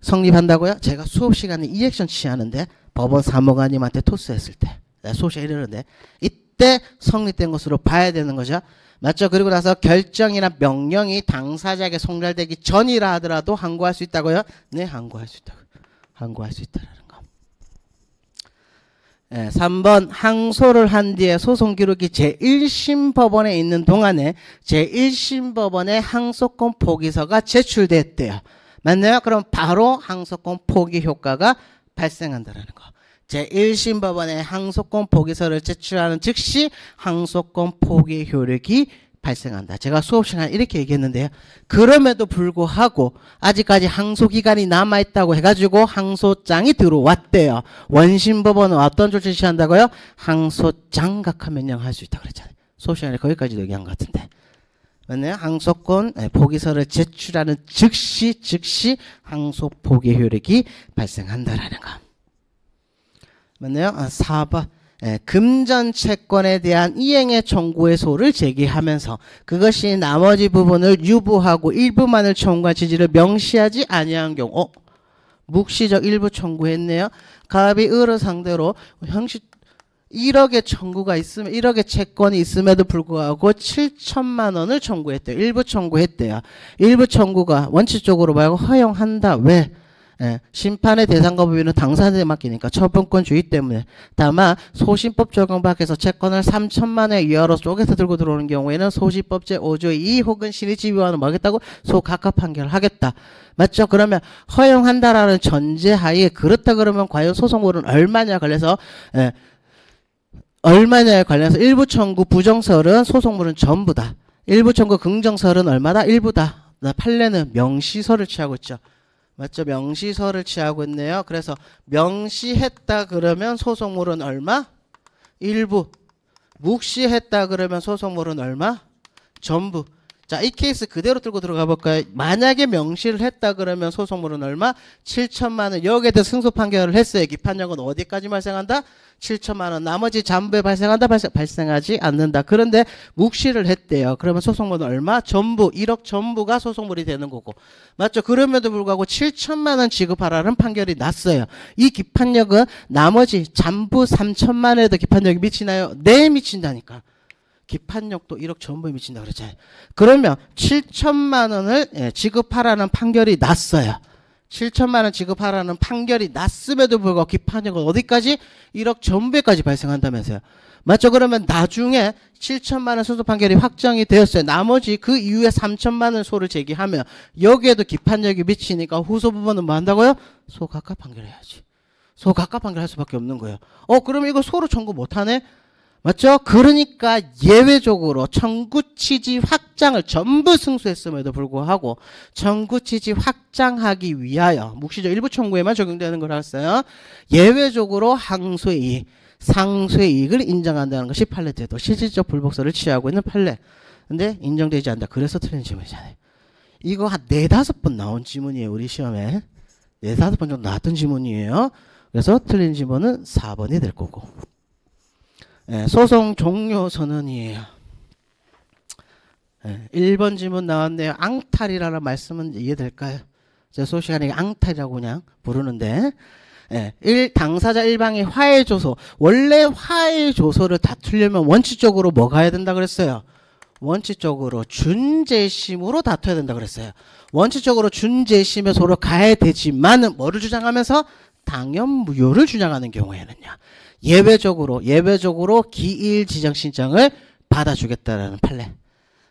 성립한다고요? 제가 수업 시간에 이 액션 취하는데 법원 사무관님한테 토스했을 때, 수업 시간에 이러는데 이때 성립된 것으로 봐야 되는 거죠. 맞죠? 그리고 나서 결정이나 명령이 당사자에게 송달되기 전이라 하더라도 항고할 수 있다고요? 네, 항고할 수 있다고요. 항고할 수 있다라는 거. 3번, 항소를 한 뒤에 소송 기록이 제1심 법원에 있는 동안에 제1심 법원에 항소권 포기서가 제출됐대요. 맞나요? 그럼 바로 항소권 포기 효과가 발생한다라는 거. 제1심 법원에 항소권 포기서를 제출하는 즉시 항소권 포기 효력이 발생한다. 제가 수업 시간에 이렇게 얘기했는데요. 그럼에도 불구하고 아직까지 항소 기간이 남아있다고 해가지고 항소장이 들어왔대요. 원심 법원은 어떤 조치를 취한다고요? 항소장각하 명령할 수 있다고 그랬잖아요. 수업 시간에 거기까지도 얘기한 것 같은데. 맞나요? 항소권 포기서를 제출하는 즉시 항소 포기 효력이 발생한다라는 거. 맞나요? 4번. 금전 채권에 대한 이행의 청구의 소를 제기하면서 그것이 나머지 부분을 유부하고 일부만을 청구한 취지를 명시하지 아니한 경우, 묵시적 일부 청구했네요. 갑이 을을 상대로 형식 1억의 청구가 있으면 1억의 채권이 있음에도 불구하고 7천만 원을 청구했대요. 일부 청구했대요. 일부 청구가 원칙적으로 말고 허용한다. 왜? 심판의 대상과 부위는 당사자에 맡기니까 처분권주의 때문에. 다만 소신법 적용 밖에서 채권을 3천만 원 이하로 쪼개서 들고 들어오는 경우에는 소신법 제5조 2 혹은 신의집 위반을 하겠다고 소각하 판결을 하겠다. 맞죠? 그러면 허용한다라는 전제하에 그렇다 그러면 과연 소송물은 얼마냐 관련해서 얼마냐에 관련해서 일부 청구 부정설은 소송물은 전부다. 일부 청구 긍정설은 얼마다? 일부다. 판례는 명시설을 취하고 있죠. 맞죠? 명시설을 취하고 있네요. 그래서 명시했다 그러면 소송물은 얼마? 일부. 묵시했다 그러면 소송물은 얼마? 전부. 자, 이 케이스 그대로 들고 들어가 볼까요? 만약에 명시를 했다 그러면 소송물은 얼마? 7천만 원. 여기에 대해서 승소 판결을 했어요. 기판력은 어디까지 발생한다? 7천만 원. 나머지 잔부에 발생한다? 발생하지 않는다. 그런데 묵시를 했대요. 그러면 소송물은 얼마? 전부. 1억 전부가 소송물이 되는 거고. 맞죠? 그럼에도 불구하고 7천만 원 지급하라는 판결이 났어요. 이 기판력은 나머지 잔부 3천만 원에도 기판력이 미치나요? 네, 미친다니까. 기판력도 1억 전부에 미친다 그랬잖아요. 그러면 7천만 원을 지급하라는 판결이 났어요. 7천만 원 지급하라는 판결이 났음에도 불구하고 기판력은 어디까지? 1억 전부에까지 발생한다면서요. 맞죠? 그러면 나중에 7천만 원 소송 판결이 확정이 되었어요. 나머지 그 이후에 3천만 원 소를 제기하면 여기에도 기판력이 미치니까 후소 부분은 뭐 한다고요? 소각하 판결해야지. 소각하 판결할 수밖에 없는 거예요. 그러면 이거 소로 청구 못하네? 맞죠? 그러니까 예외적으로 청구 취지 확장을 전부 승소했음에도 불구하고 청구 취지 확장하기 위하여 묵시적 일부 청구에만 적용되는 걸 알았어요. 예외적으로 항소의 이익, 상소의 이익을 인정한다는 것이 판례 제도, 실질적 불복서를 취하고 있는 판례. 근데 인정되지 않는다. 그래서 틀린 지문이잖아요. 이거 한 4-5번 나온 지문이에요. 우리 시험에. 4-5번 정도 나왔던 지문이에요. 그래서 틀린 지문은 4번이 될 거고. 예, 소송 종료 선언이에요. 예, 1번 지문 나왔네요. 앙탈이라는 말씀은 이해될까요? 제 수업 시간에 앙탈이라고 그냥 부르는데, 예, 당사자 일방이 화해 조소. 원래 화해 조소를 다투려면 원칙적으로 뭐 가야 된다 그랬어요? 원칙적으로 준재심으로 다퉈야 된다 그랬어요. 원칙적으로 준재심에 서로 가야 되지만은 뭐를 주장하면서 당연무효를 주장하는 경우에는요. 예외적으로 기일 지정 신청을 받아주겠다라는 판례.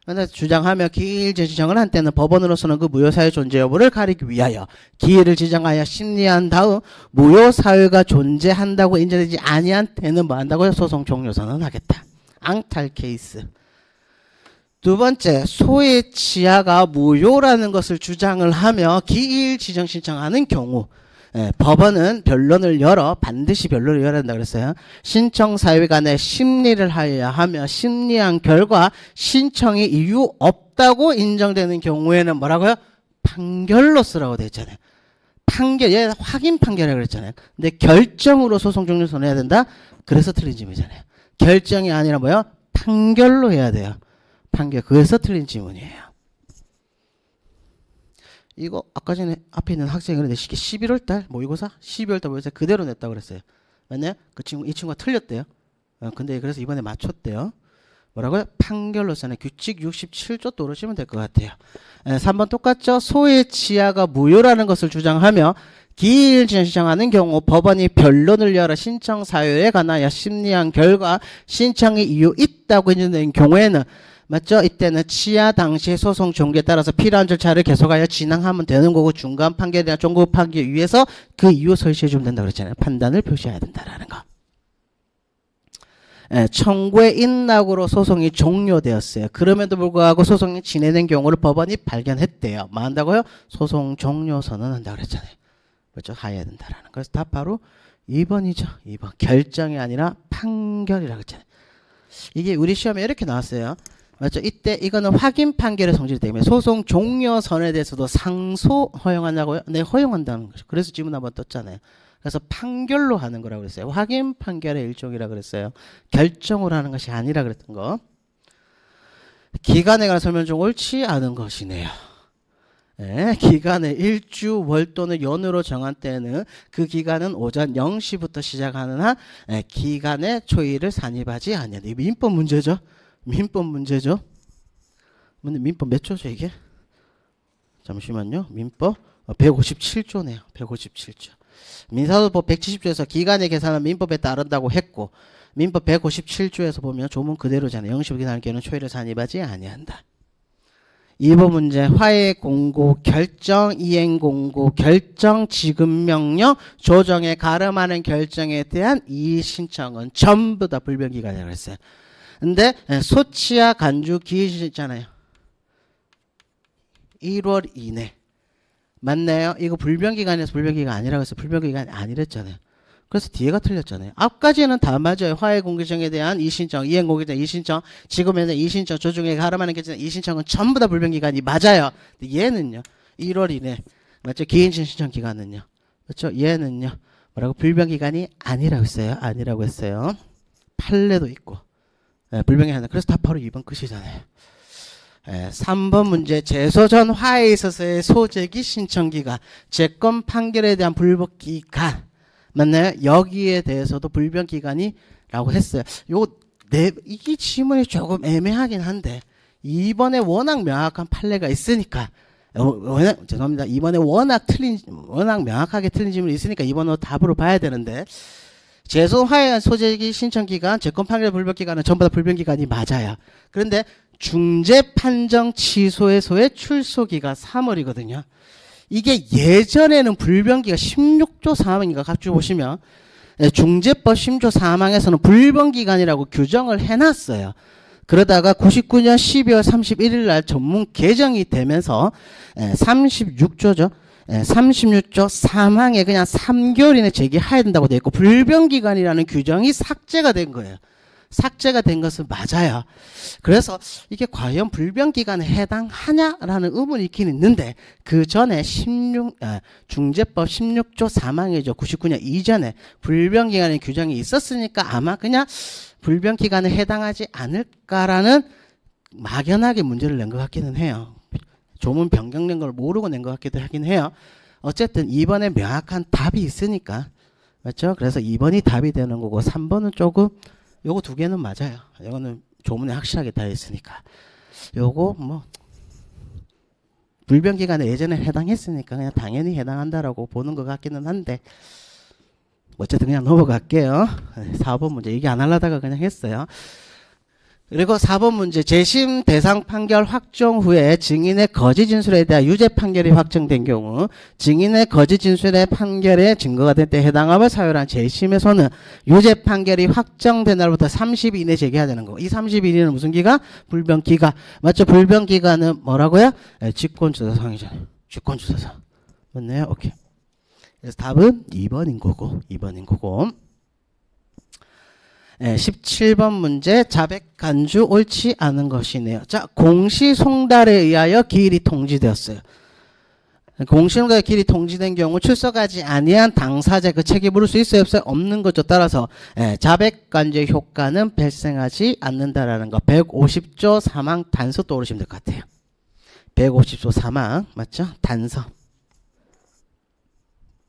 근데 주장하며 기일 지정을 한 때는 법원으로서는 그 무효사유 존재 여부를 가리기 위하여 기일을 지정하여 심리한 다음 무효사유가 존재한다고 인정되지 아니한 때는 뭐 한다고요? 소송 종료 선언하겠다. 앙탈 케이스. 두 번째, 소의 치하가 무효라는 것을 주장을 하며 기일 지정 신청하는 경우, 법원은 변론을 반드시 변론을 열어야 한다 그랬어요. 신청 사유 간에 심리를 하여 심리한 결과 신청이 이유 없다고 인정되는 경우에는 뭐라고요? 판결로 쓰라고 되어 있잖아요. 판결, 얘 확인 판결이라고 그랬잖아요. 근데 결정으로 소송 종료 선언해야 된다? 그래서 틀린 지문이잖아요. 결정이 아니라 뭐요? 판결로 해야 돼요. 판결. 그래서 틀린 지문이에요. 이거 아까 전에 앞에 있는 학생이 그런데 11월달 모의고사 12월달 모의고사 그대로 냈다고 그랬어요. 맞나요? 이 친구가 틀렸대요. 근데 그래서 이번에 맞췄대요. 뭐라고요? 판결로서는 규칙 67조 또르시면 될 것 같아요. 3번 똑같죠? 소의 치하가 무효라는 것을 주장하며 기일 신청하는 경우 법원이 변론을 열어 신청 사유에 관하여 심리한 결과 신청의 이유 있다고 인정된 경우에는 맞죠? 이때는 치하 당시의 소송 종결에 따라서 필요한 절차를 계속하여 진행하면 되는 거고 중간 판결이나 종고 판결 위에서 그 이유 설치해 주면 된다고 그랬잖아요. 판단을 표시해야 된다라는 거. 청구의 인락으로 소송이 종료되었어요. 그럼에도 불구하고 소송이 진행된 경우를 법원이 발견했대요. 뭐 한다고요? 소송 종료 선언한다고 그랬잖아요. 그렇죠? 하여야 된다라는. 그래서 답 바로 2번이죠. 2번. 결정이 아니라 판결이라고 했잖아요. 이게 우리 시험에 이렇게 나왔어요. 맞죠? 이때 이거는 확인 판결의 성질이 때문에 소송 종료 선에 대해서도 상소 허용한다고요? 네, 허용한다는 거죠. 그래서 지문 한번 떴잖아요. 그래서 판결로 하는 거라고 그랬어요. 확인 판결의 일종이라고 그랬어요. 결정으로 하는 것이 아니라 그랬던 거. 기간에 관한 설명 중 옳지 않은 것이네요. 네, 기간을 일주, 월 또는 연으로 정한 때는 그 기간은 오전 0시부터 시작하는 한 기간의 초일을 산입하지 않냐. 이 민법 문제죠. 민법 문제죠. 근데 민법 몇 조죠 이게? 잠시만요. 민법 157조네요. 157조. 민사소송법 170조에서 기간의 계산은 민법에 따른다고 했고 민법 157조에서 보면 조문 그대로잖아요. 0시부터 기산할 경우는 초일을 산입하지 아니한다. 2번 문제 화해 공고, 결정 이행 공고, 결정 지급 명령, 조정에 가름하는 결정에 대한 이의 신청은 전부 다 불변기간이라고 했어요. 근데 소치하 간주 기일 있잖아요. 1월 이내. 맞나요? 이거 불변기간에서 불변기간 아니라고 해서 불변기간이 아니랬잖아요. 그래서 뒤에가 틀렸잖아요. 앞까지는 다 맞아요. 화해 공개정에 대한 이신청, 이행 공개정 이신청, 지급에 대한 이신청, 조정에 가름하는 결정 이신청은 전부 다 불변기간이 맞아요. 근데 얘는요. 1월 이내. 맞죠? 기인신 신청 기간은요. 그렇죠? 얘는요. 뭐라고? 불변기간이 아니라고 했어요. 아니라고 했어요. 판례도 있고. 불변이 하나. 그래서 다 바로 2번 끝이잖아요. 3번 문제 제소 전 화해에 있어서의 소재기 신청기간 재건 판결에 대한 불복기간 맞나요? 여기에 대해서도 불변기간이라고 했어요. 이게 지문이 조금 애매하긴 한데 2번에 워낙 명확한 판례가 있으니까 죄송합니다. 2번에 워낙 명확하게 틀린 지문이 있으니까 2번으로 답으로 봐야 되는데 제소 화해한 소재기 신청기간, 재건 판결 불변기간은 전부 다 불변기간이 맞아요. 그런데 중재 판정 취소에서의 출소기가 3월이거든요. 이게 예전에는 불변기가 16조 4항인가 각주 보시면 중재법 10조 4항에서는 불변기간이라고 규정을 해놨어요. 그러다가 99년 12월 31일 날 전문 개정이 되면서 36조죠. 36조 3항에 그냥 3개월 이내 제기해야 된다고 되어 있고 불변기간이라는 규정이 삭제가 된 거예요. 삭제가 된 것은 맞아요. 그래서 이게 과연 불변기간에 해당하냐라는 의문이 있긴 있는데 그 전에 중재법 16조 4항이죠. 99년 이전에 불변기간의 규정이 있었으니까 아마 그냥 불변기간에 해당하지 않을까라는 막연하게 문제를 낸 것 같기는 해요. 조문 변경된 걸 모르고 낸 것 같기도 하긴 해요. 어쨌든 2번에 명확한 답이 있으니까 맞죠? 그래서 2번이 답이 되는 거고 3번은 조금 요거 두 개는 맞아요. 요거는 조문에 확실하게 다 있으니까 요거 뭐 불변기간에 예전에 해당했으니까 그냥 당연히 해당한다라고 보는 것 같기는 한데 어쨌든 그냥 넘어갈게요. 4번 문제 얘기 안 하려다가 그냥 했어요. 그리고 4번 문제 재심 대상 판결 확정 후에 증인의 거짓 진술에 대한 유죄 판결이 확정된 경우 증인의 거짓 진술의 판결에 증거가 될 때 해당함을 사유로 한 재심에서는 유죄 판결이 확정된 날부터 30일 이내 제기해야 되는 거고 이 30일 이내는 무슨 기간? 불변기간. 맞죠? 불변기간은 뭐라고요? 직권주사상이잖아요. 직권주사상. 맞네요? 오케이. 그래서 답은 2번인 거고 2번인 거고 17번 문제 자백 간주 옳지 않은 것이네요. 자, 공시송달에 의하여 기일이 통지되었어요. 공시송달에 기일이 통지된 경우 출석하지 아니한 당사자 그 책임 물을 수 있어요 없어요? 없는 거죠. 따라서 자백 간주의 효과는 발생하지 않는다라는 거 150조 3항 단서 떠오르시면 될 것 같아요. 150조 3항 맞죠? 단서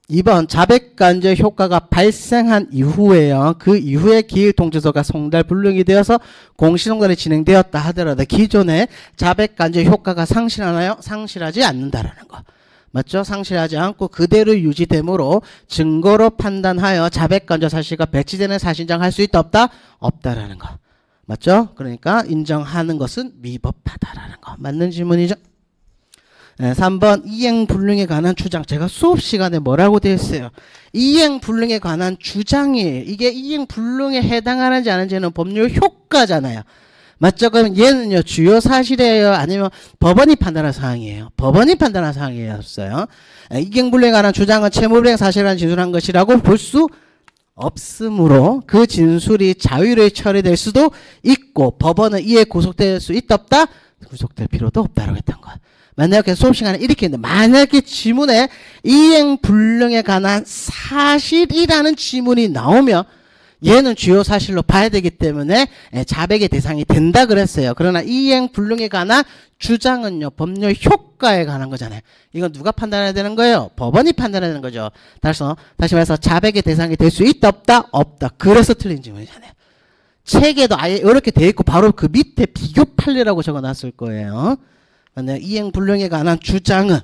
2번 자백간주의 효과가 발생한 이후에요. 그 이후에 기일통지서가 송달 불능이 되어서 공시송달이 진행되었다 하더라도 기존에 자백간주의 효과가 상실하나요? 상실하지 않는다라는 거. 맞죠? 상실하지 않고 그대로 유지되므로 증거로 판단하여 자백간주 사실과 배치되는 사실인정할 수 있다 없다? 없다라는 거. 맞죠? 그러니까 인정하는 것은 위법하다라는 거. 맞는 질문이죠? 3번 이행불능에 관한 주장. 제가 수업 시간에 뭐라고 되어 있어요? 이행불능에 관한 주장이에요. 이게 이행불능에 해당하는지 아닌지는 법률 효과잖아요. 맞죠? 그럼 얘는요 주요 사실이에요? 아니면 법원이 판단할 사항이에요? 법원이 판단할 사항이었어요. 이행불능에 관한 주장은 채무불이행 사실이라는 진술한 것이라고 볼 수 없으므로 그 진술이 자유로이 처리될 수도 있고 법원은 이에 구속될 수 있다 없다? 구속될 필요도 없다라고 했던 거야. 만약에 수업 시간에 이렇게 했는데 만약에 지문에 이행불능에 관한 사실이라는 지문이 나오면 얘는 주요 사실로 봐야 되기 때문에 자백의 대상이 된다 그랬어요. 그러나 이행불능에 관한 주장은요 법률 효과에 관한 거잖아요. 이건 누가 판단해야 되는 거예요? 법원이 판단해야 되는 거죠. 따라서 다시 말해서 자백의 대상이 될 수 있다 없다? 없다. 그래서 틀린 질문이잖아요. 책에도 아예 이렇게 돼 있고 바로 그 밑에 비교 판례라고 적어놨을 거예요. 이행불능에 관한 주장은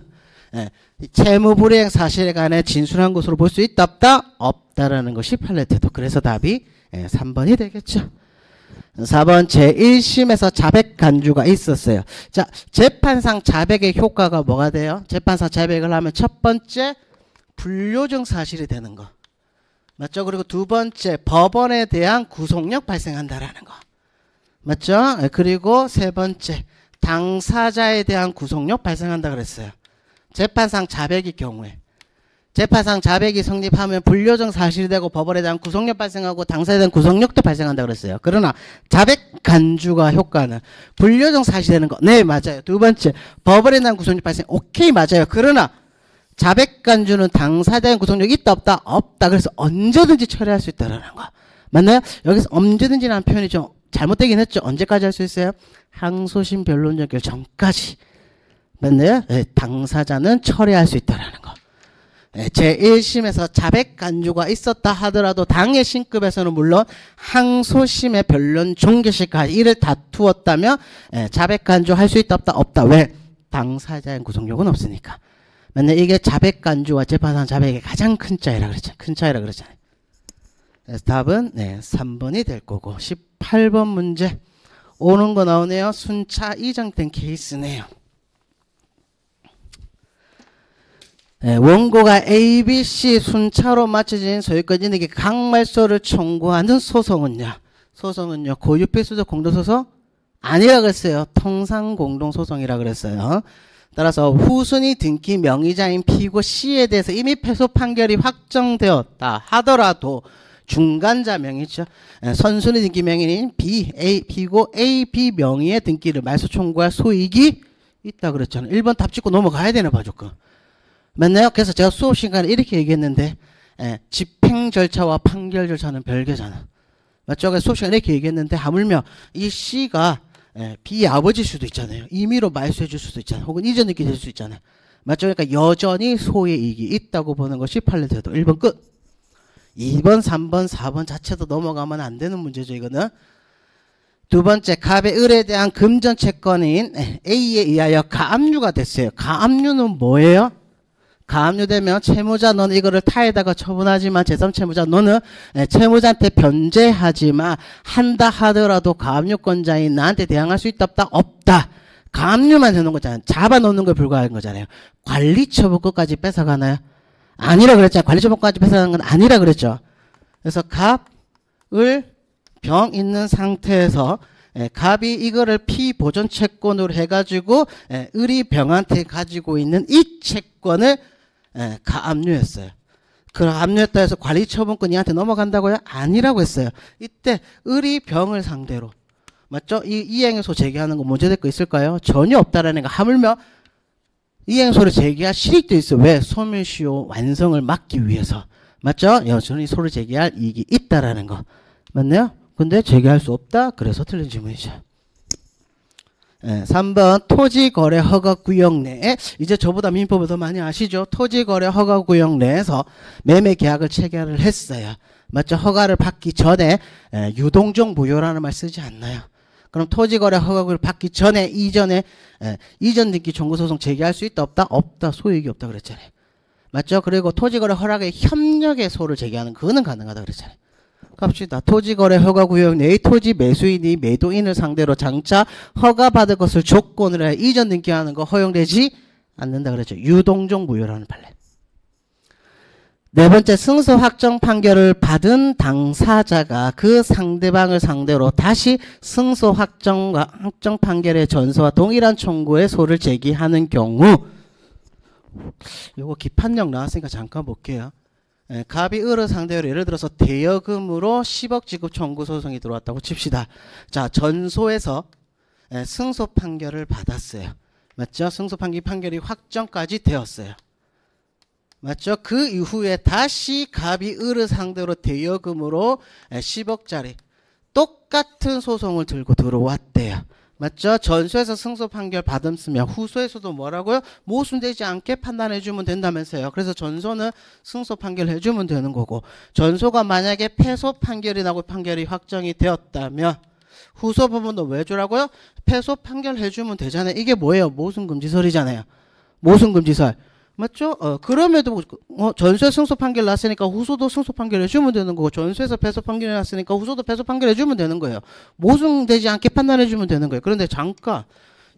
채무불이행 사실에 관해 진술한 것으로 볼 수 있다 없다? 없다라는 것이 판례 태도. 그래서 답이 3번이 되겠죠. 4번 제1심에서 자백 간주가 있었어요. 자, 재판상 자백의 효과가 뭐가 돼요? 재판상 자백을 하면 첫 번째 불요정 사실이 되는 거. 맞죠? 그리고 두 번째 법원에 대한 구속력 발생한다라는 거. 맞죠? 그리고 세 번째 당사자에 대한 구속력 발생한다 그랬어요. 재판상 자백의 경우에. 재판상 자백이 성립하면 불요정 사실이 되고 법원에 대한 구속력 발생하고 당사자에 대한 구속력도 발생한다 그랬어요. 그러나 자백 간주가 효과는 불요정 사실이 되는 거. 네, 맞아요. 두 번째 법원에 대한 구속력 발생. 오케이, 맞아요. 그러나 자백 간주는 당사자의 구속력이 있다 없다? 없다. 그래서 언제든지 처리할 수 있다라는 거. 맞나요? 여기서 언제든지라는 표현이 좀 잘못되긴 했죠. 언제까지 할 수 있어요? 항소심 변론 연결 전까지. 맞나요? 당사자는 처리할 수 있다라는 거. 제1심에서 자백 간주가 있었다 하더라도 당해 신급에서는 물론 항소심의 변론 종결시까지 이를 다투었다면 자백 간주 할 수 있다 없다? 없다. 왜? 당사자의 구속력은 없으니까. 맞나요? 이게 자백 간주와 재판상 자백의 가장 큰 차이라 그랬잖아요. 큰 차이라 그랬잖아요. 그래서 답은 3번이 될 거고 18번 문제 오는 거 나오네요. 순차 이정된 케이스네요. 원고가 A, B, C 순차로 맞춰진 소유권자에게 강말소를 청구하는 소송은요. 고유필수적 공동소송 아니라 그랬어요. 통상공동소송이라 그랬어요. 따라서 후순위 등기 명의자인 피고 C에 대해서 이미 패소 판결이 확정되었다 하더라도 중간자 명의죠. 선순위 등기 명의인 B, A, B고 A, B 명의의 등기를 말소 청구할 소익이 있다 그랬잖아요. 1번 답 찍고 넘어가야 되나 봐 조건. 맞나요? 그래서 제가 수업 시간에 이렇게 얘기했는데 집행 절차와 판결 절차는 별개잖아. 맞죠? 그래서 수업 시간에 이렇게 얘기했는데 하물며 이 C가 B의 아버지일 수도 있잖아요. 임의로 말소해 줄 수도 있잖아요. 혹은 이전 등기 될 수 있잖아요. 맞죠? 그러니까 여전히 소의 이익이 있다고 보는 것이 판례제도 1번 끝. 2번, 3번, 4번 자체도 넘어가면 안 되는 문제죠. 이거는. 두 번째, 갑의 을에 대한 금전 채권인 A에 의하여 가압류가 됐어요. 가압류는 뭐예요? 가압류되면 채무자 너는 이거를 타에다가 처분하지만 제3채무자 너는 채무자한테 변제하지만 한다 하더라도 가압류권자인 나한테 대항할 수 있다 없다? 없다. 가압류만 해놓은 거잖아요. 잡아놓는 거에 불과한 거잖아요. 관리처분권까지 뺏어가나요? 아니라 그랬잖아요. 관리처분권까지 뺏어가는 건 아니라 그랬죠. 그래서 갑, 을, 병 있는 상태에서 갑이 이거를 피보존 채권으로 해가지고 을이 병한테 가지고 있는 이 채권을 가압류했어요. 그 압류했다 해서 관리처분권 이한테 넘어간다고요? 아니라고 했어요. 이때 을이 병을 상대로 맞죠? 이 이행소 제기하는 거 문제될 거 있을까요? 전혀 없다라는 거. 하물며 이행소를 제기할 실익도 있어. 왜? 소멸시효 완성을 막기 위해서. 맞죠? 여전히 소를 제기할 이익이 있다라는 거. 맞나요? 근데 제기할 수 없다? 그래서 틀린 질문이죠. 3번 토지거래 허가구역 내에 이제 저보다 민법을 더 많이 아시죠? 토지거래 허가구역 내에서 매매계약을 체결을 했어요. 맞죠? 허가를 받기 전에 유동적 무효라는 말 쓰지 않나요? 그럼 토지거래 허가를 받기 전에 이전에 이전 등기 청구소송 제기할 수 있다 없다? 없다. 소유익이 없다 그랬잖아요. 맞죠? 그리고 토지거래 허락의 협력의 소를 제기하는 그거는 가능하다 그랬잖아요. 갑시다. 토지거래 허가구역 내의 토지 매수인이 매도인을 상대로 장차 허가받을 것을 조건으로 해 이전 등기하는 거 허용되지 않는다 그랬죠. 유동적 무효라는 판례. 네 번째, 승소 확정 판결을 받은 당사자가 그 상대방을 상대로 다시 승소 확정 판결의 전소와 동일한 청구의 소를 제기하는 경우, 요거 기판령 나왔으니까 잠깐 볼게요. 갑이 을을 상대로 예를 들어서 대여금으로 10억 지급 청구 소송이 들어왔다고 칩시다. 자, 전소에서 승소 판결을 받았어요. 맞죠? 승소 판결이 확정까지 되었어요. 맞죠? 그 이후에 다시 갑이 을을 상대로 대여금으로 10억짜리 똑같은 소송을 들고 들어왔대요. 맞죠? 전소에서 승소 판결 받았으면 후소에서도 뭐라고요? 모순되지 않게 판단해주면 된다면서요. 그래서 전소는 승소 판결 해주면 되는 거고, 전소가 만약에 패소 판결이 나고 판결이 확정이 되었다면 후소 부분도 왜 주라고요? 패소 판결 해주면 되잖아요. 이게 뭐예요? 모순금지설이잖아요. 모순금지설. 맞죠? 그럼에도 전소에 승소 판결 났으니까 후소도 승소 판결 해주면 되는 거고, 전소에서 패소 판결이 났으니까 후소도 패소 판결 해주면 되는 거예요. 모순되지 않게 판단해주면 되는 거예요. 그런데 잠깐,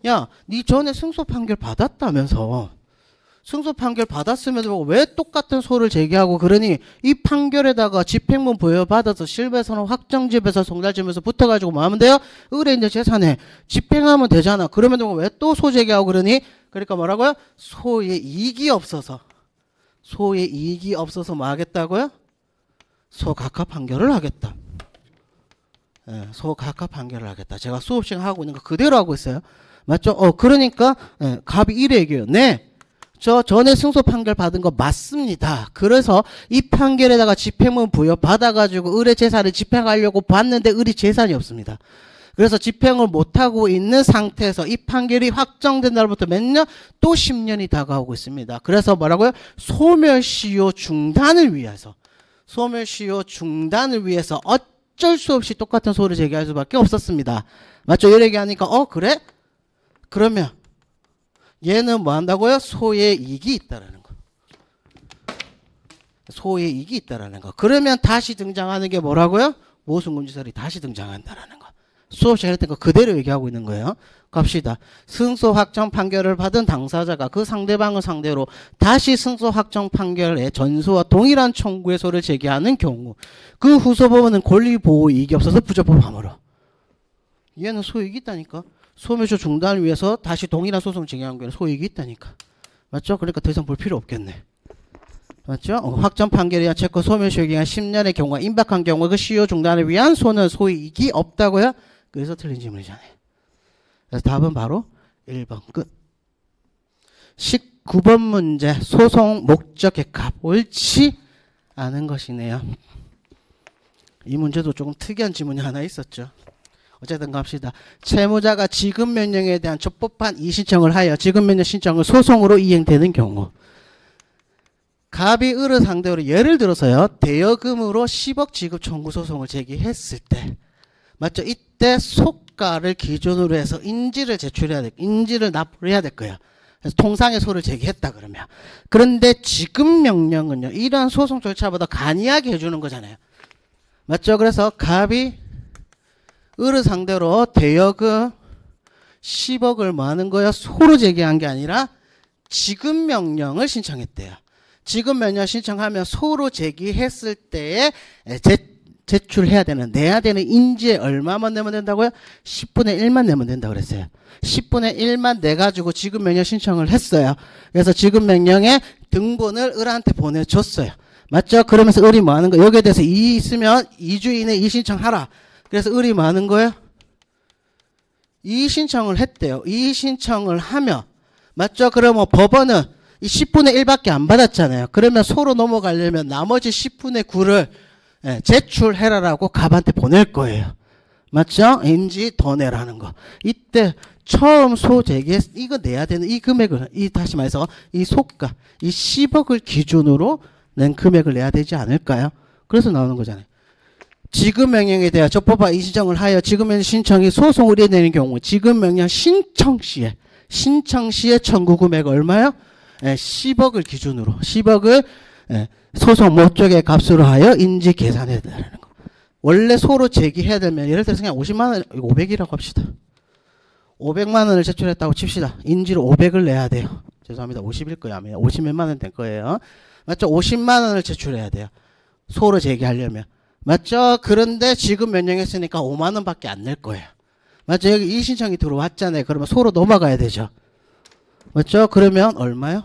야, 니 전에 승소 판결 받았다면서. 승소 판결 받았으면 왜 똑같은 소를 제기하고 그러니 이 판결에다가 집행문 부여받아서 실배선언 확정집에서 송달집에서 붙어가지고 뭐 하면 돼요? 을의 이제 재산에 집행하면 되잖아. 그러면 왜 또 소 제기하고 그러니? 그러니까 뭐라고요? 소의 이익이 없어서. 소의 이익이 없어서 뭐 하겠다고요? 소각하 판결을 하겠다. 소각하 판결을 하겠다. 제가 수업 시간 하고 있는 거 그대로 하고 있어요. 맞죠? 그러니까 갑이 이래 얘기해요. 네. 저 전에 승소 판결 받은 거 맞습니다. 그래서 이 판결에다가 집행문 부여 받아가지고 을의 재산을 집행하려고 봤는데 을이 재산이 없습니다. 그래서 집행을 못하고 있는 상태에서 이 판결이 확정된 날부터 몇 년? 또 10년이 다가오고 있습니다. 그래서 뭐라고요? 소멸시효 중단을 위해서. 소멸시효 중단을 위해서 어쩔 수 없이 똑같은 소를 제기할 수밖에 없었습니다. 맞죠? 이렇게 얘기하니까 그래? 그러면 얘는 뭐 한다고요? 소의 이익이 있다라는 거. 소의 이익이 있다라는 거. 그러면 다시 등장하는 게 뭐라고요? 모순금지설이 다시 등장한다라는 거. 수업 시간에 했던 거 그대로 얘기하고 있는 거예요. 갑시다. 승소 확정 판결을 받은 당사자가 그 상대방을 상대로 다시 승소 확정 판결의 전소와 동일한 청구의 소를 제기하는 경우, 그 후소 법원은 권리보호 이익이 없어서 부적법함으로. 얘는 소이익이 있다니까. 소멸시효 중단을 위해서 다시 동일한 소송을 제기하는 경우는 소이익이 있다니까. 맞죠? 그러니까 더 이상 볼 필요 없겠네. 맞죠? 확정 판결에 의한 채권 소멸시효 기간 10년의 경우가 임박한 경우 그 시효 중단을 위한 손은 소이익이 없다고요? 그래서 틀린 질문이잖아요. 그래서 답은 바로 1번 끝. 19번 문제 소송 목적의 값 옳지 않은 것이네요. 이 문제도 조금 특이한 지문이 하나 있었죠. 어쨌든 갑시다. 채무자가 지급명령에 대한 적법한 이의신청을 하여 지급명령 신청을 소송으로 이행되는 경우 갑이 을을 상대로 예를 들어서요. 대여금으로 10억 지급 청구 소송을 제기했을 때 맞죠? 이때 속가를 기준으로 해서 인지를 제출해야 돼. 인지를 납부를 해야 될 거예요. 그래서 통상의 소를 제기했다 그러면. 그런데 지급명령은요. 이러한 소송 절차보다 간이하게 해주는 거잖아요. 맞죠? 그래서 갑이 을을 상대로 대여금 10억을 뭐 하는 거예요? 소로 제기한 게 아니라 지급명령을 신청했대요. 지급명령 신청하면 소로 제기했을 때에 제출해야 되는, 내야 되는 인지에 얼마만 내면 된다고요? 10분의 1만 내면 된다고 그랬어요. 10분의 1만 내가지고 지급명령 신청을 했어요. 그래서 지급명령의 등본을 을한테 보내줬어요. 맞죠? 그러면서 을이 뭐 하는 거예요? 여기에 대해서 이의 있으면 2주 이내에 이의 신청하라. 그래서 을이 뭐 하는 거예요? 이의 신청을 했대요. 이의 신청을 하면 맞죠? 그러면 법원은 이 10분의 1밖에 안 받았잖아요. 그러면 소로 넘어가려면 나머지 10분의 9를 제출해라라고 갑한테 보낼 거예요. 맞죠? 인지 더 내라는 거. 이때 처음 소 제기했 이거 내야 되는 이 금액을 다시 말해서 이 소가 이 10억을 기준으로 낸 금액을 내야 되지 않을까요? 그래서 나오는 거잖아요. 지급명령에 대한 적법한 이의신청을 하여 지급명령 신청이 소송을 이어내는 경우 지급명령 신청 시에 청구 금액 얼마요? 10억을 기준으로 10억을 소송 목적의 값으로 하여 인지 계산해야 된다는 거. 원래 소로 제기해야 되면 예를 들어서 그냥 50만 원 500이라고 합시다. 500만 원을 제출했다고 칩시다. 인지로 500을 내야 돼요. 죄송합니다. 50일 거예요. 50몇만 원 된 거예요. 맞죠? 50만 원을 제출해야 돼요. 소로 제기하려면. 맞죠? 그런데 지급 명령했으니까 5만 원밖에 안 낼 거예요. 맞죠? 여기 이 신청이 들어왔잖아요. 그러면 소로 넘어가야 되죠. 맞죠? 그러면 얼마요?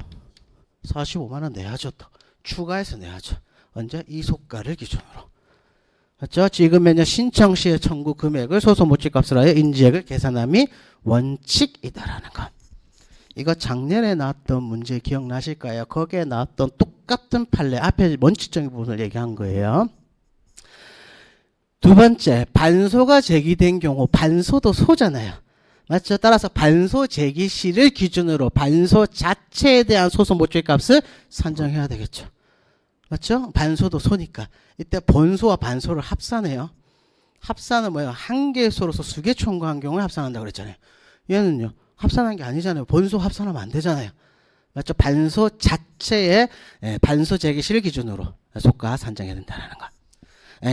45만 원 내야죠. 또 추가해서 내야죠. 언제? 이 소가를 기준으로. 맞죠? 지급 명령 신청 시의 청구 금액을 소송 모집값으로 하여 인지액을 계산함이 원칙이다라는 것. 이거 작년에 나왔던 문제 기억나실까요? 거기에 나왔던 똑같은 판례 앞에 원칙적인 부분을 얘기한 거예요. 두 번째, 반소가 제기된 경우 반소도 소잖아요. 맞죠? 따라서 반소 제기 시를 기준으로 반소 자체에 대한 소송 모집값을 산정해야 되겠죠. 맞죠? 반소도 소니까. 이때 본소와 반소를 합산해요. 합산은 뭐예요? 한 개의 소로서 수개 청구한 경우에 합산한다고 그랬잖아요. 얘는요. 합산한 게 아니잖아요. 본소 합산하면 안 되잖아요. 맞죠? 반소 자체의 반소 제기시를 기준으로 소가 산정해야 된다는 것.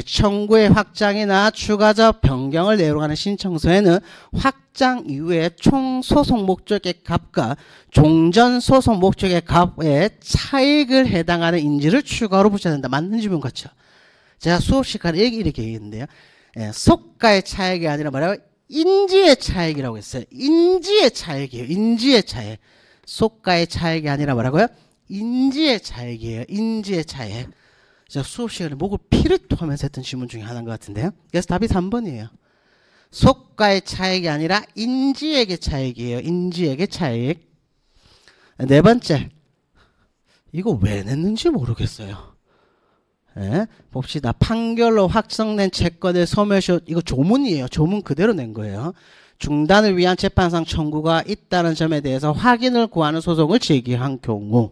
청구의 확장이나 추가적 변경을 내용하는 신청서에는 확장 이후에 총 소송 목적의 값과 종전 소송 목적의 값의 차익을 해당하는 인지를 추가로 붙여야 된다. 맞는 질문 같죠? 제가 수업 시간에 이렇게 얘기했는데요. 속가의 차익이 아니라 뭐라고? 인지의 차익이라고 했어요. 인지의 차익이에요. 인지의 차익. 속가의 차익이 아니라 뭐라고요? 인지의 차익이에요. 인지의 차익. 제가 수업 시간에 목을 피를 토하면서 했던 질문 중에 하나인 것 같은데요. 그래서 답이 3번이에요. 속가의 차익이 아니라 인지액의 차익이에요. 인지액의 차익. 네 번째. 이거 왜 냈는지 모르겠어요. 봅시다. 판결로 확정된 채권의 소멸시효. 이거 조문이에요. 조문 그대로 낸 거예요. 중단을 위한 재판상 청구가 있다는 점에 대해서 확인을 구하는 소송을 제기한 경우.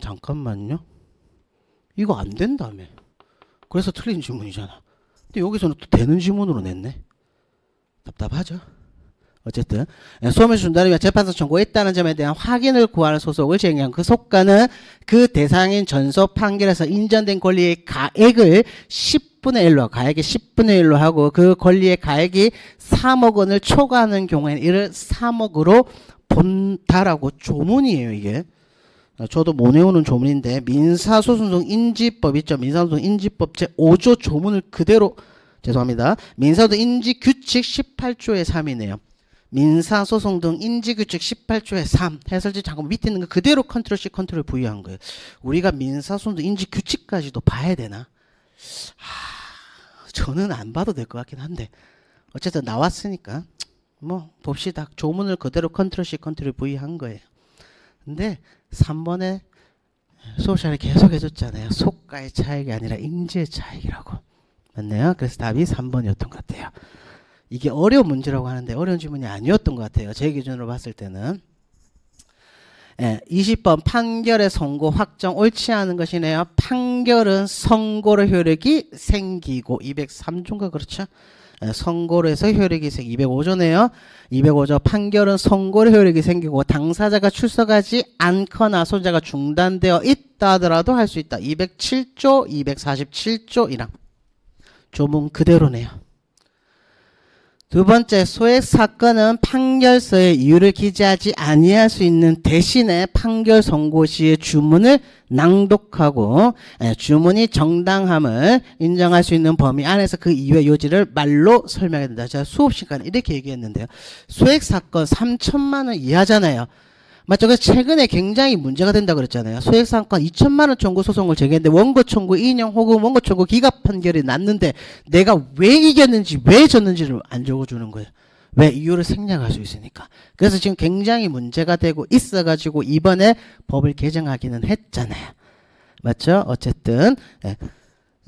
잠깐만요. 이거 안 된다며. 그래서 틀린 질문이잖아. 근데 여기서는 또 되는 질문으로 냈네. 답답하죠? 어쨌든 소멸시 중단을 위한 재판상 청구가 있다는 점에 대한 확인을 구하는 소송을 제기한 그 속가는 그 대상인 전소 판결에서 인정된 권리의 가액을 10분의 1로 가액의 10분의 1로 하고 그 권리의 가액이 3억 원을 초과하는 경우에는 이를 3억으로 본다라고 조문이에요. 이게. 저도 못 외우는 조문인데 민사소송중 인지법 있죠. 민사소송 인지법 제5조 조문을 그대로 죄송합니다. 민사소송 인지규칙 18조의 3이네요. 민사소송 등 인지규칙 18조의 3 해설지 잠깐 밑에 있는 거 그대로 컨트롤 C 컨트롤 V 한 거예요. 우리가 민사소송 등 인지규칙까지도 봐야 되나? 저는 안 봐도 될 것 같긴 한데 어쨌든 나왔으니까 뭐 봅시다. 조문을 그대로 컨트롤 C 컨트롤 V 한 거예요. 근데 3번에 수업 시간에 계속 해줬잖아요. 속가의 차익이 아니라 인지의 차익이라고. 맞네요. 그래서 답이 3번이었던 것 같아요. 이게 어려운 문제라고 하는데 어려운 질문이 아니었던 것 같아요. 제 기준으로 봤을 때는. 20번 판결의 선고 확정 옳지 않은 것이네요. 판결은 선고의 효력이 생기고 203조인가 그렇죠? 선고로 해서 효력이 생 205조네요. 205조 판결은 선고의 효력이 생기고 당사자가 출석하지 않거나 소자가 중단되어 있다 하더라도 할 수 있다. 207조 247조이랑 조문 그대로네요. 두 번째, 소액 사건은 판결서에 이유를 기재하지 아니할 수 있는 대신에 판결 선고 시의 주문을 낭독하고 주문이 정당함을 인정할 수 있는 범위 안에서 그 이유의 요지를 말로 설명해야 된다. 제가 수업 시간에 이렇게 얘기했는데요. 소액 사건 3천만 원 이하잖아요. 맞죠? 그래서 최근에 굉장히 문제가 된다 그랬잖아요. 소액 사건 2천만 원 청구 소송을 제기했는데 원고 청구 인용 혹은 원고 청구 기각 판결이 났는데 내가 왜 이겼는지 왜 졌는지를 안 적어주는 거예요. 왜? 이유를 생략할 수 있으니까. 그래서 지금 굉장히 문제가 되고 있어가지고 이번에 법을 개정하기는 했잖아요. 맞죠? 어쨌든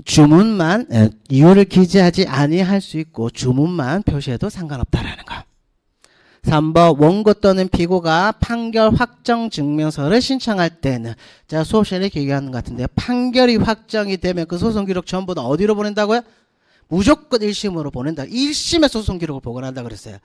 주문만 이유를 기재하지 아니할 수 있고 주문만 표시해도 상관없다라는 거. 3번 원고 또는 피고가 판결 확정 증명서를 신청할 때는 제가 수업 시간에 이렇게 얘기하는 것 같은데 판결이 확정이 되면 그 소송 기록 전부 다 어디로 보낸다고요? 무조건 1심으로 보낸다. 1심에 소송 기록을 보관한다 그랬어요.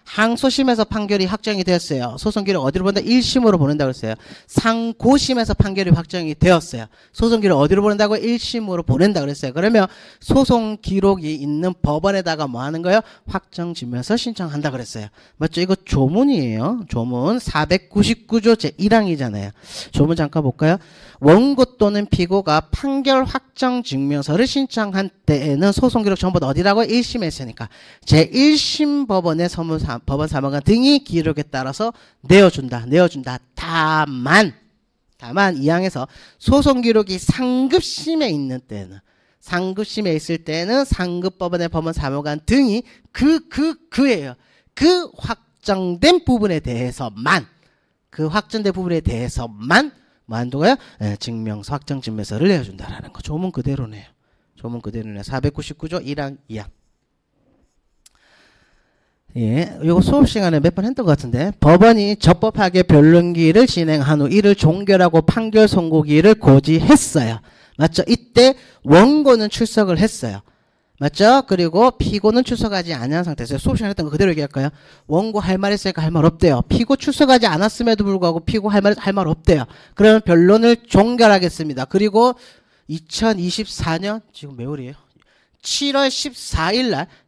항소심에서 판결이 확정이 되었어요. 소송 기록 어디로 보낸다? 1심으로 보낸다 그랬어요. 상고심에서 판결이 확정이 되었어요. 소송 기록 어디로 보낸다고? 1심으로 보낸다 그랬어요. 그러면 소송 기록이 있는 법원에다가 뭐 하는 거예요? 확정 지면서 신청한다 그랬어요. 맞죠? 이거 조문이에요. 조문 499조 제1항이잖아요. 조문 잠깐 볼까요? 원고 또는 피고가 판결 확정 증명서를 신청한 때에는 소송 기록 전부 다 어디라고? 1심에 했으니까 제1심 법원의 법원 사무관 등이 기록에 따라서 내어준다. 다만 이 항에서 소송 기록이 상급심에 있는 때는 상급심에 있을 때는 상급법원의 법원 사무관 등이 그예요. 그 확정된 부분에 대해서만 뭐 한도가요? 증명서 확정 증명서를 내어준다라는 거. 조문 그대로네요. 499조 1항 2항. 예, 요거 수업 시간에 몇 번 했던 것 같은데 법원이 적법하게 변론기일을 진행한 후 이를 종결하고 판결 선고기일을 고지했어요. 맞죠? 이때 원고는 출석을 했어요. 맞죠? 그리고 피고는 출석하지 않은 상태에서 수업 시간에 했던 거 그대로 얘기할까요? 원고 할 말 있으니까 할 말 없대요. 피고 출석하지 않았음에도 불구하고 피고 할 말 없대요. 그러면 변론을 종결하겠습니다. 그리고 2024년 지금 몇 월이에요? 7월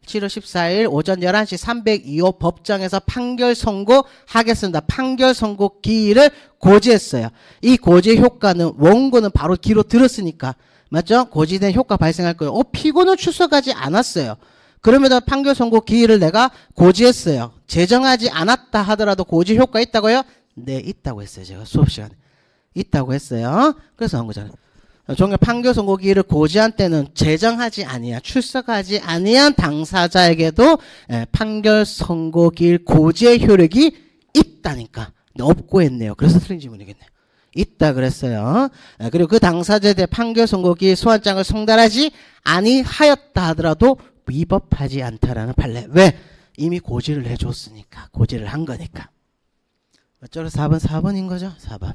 14일 오전 11시 302호 법정에서 판결 선고하겠습니다. 판결 선고 기일을 고지했어요. 이 고지 효과는 원고는 바로 기로 들었으니까 맞죠? 고지된 효과 발생할 거예요. 피고는 출석하지 않았어요. 그러면 판결 선고 기일을 내가 고지했어요. 제정하지 않았다 하더라도 고지 효과 있다고요? 네, 있다고 했어요. 제가 수업 시간에 있다고 했어요. 그래서 한 거잖아요. 종결 판결 선고 기일을 고지한 때는 제정하지 아니한 출석하지 아니한 당사자에게도 판결 선고 기일 고지의 효력이 있다니까. 없고 했네요. 그래서 틀린 질문이겠네요. 있다 그랬어요. 그리고 그 당사자에 대해 판결 선고 기일 소환장을 송달하지 아니하였다 하더라도 위법하지 않다라는 판례. 왜? 이미 고지를 해줬으니까. 고지를 한 거니까. 맞죠? 4번인 거죠? 4번.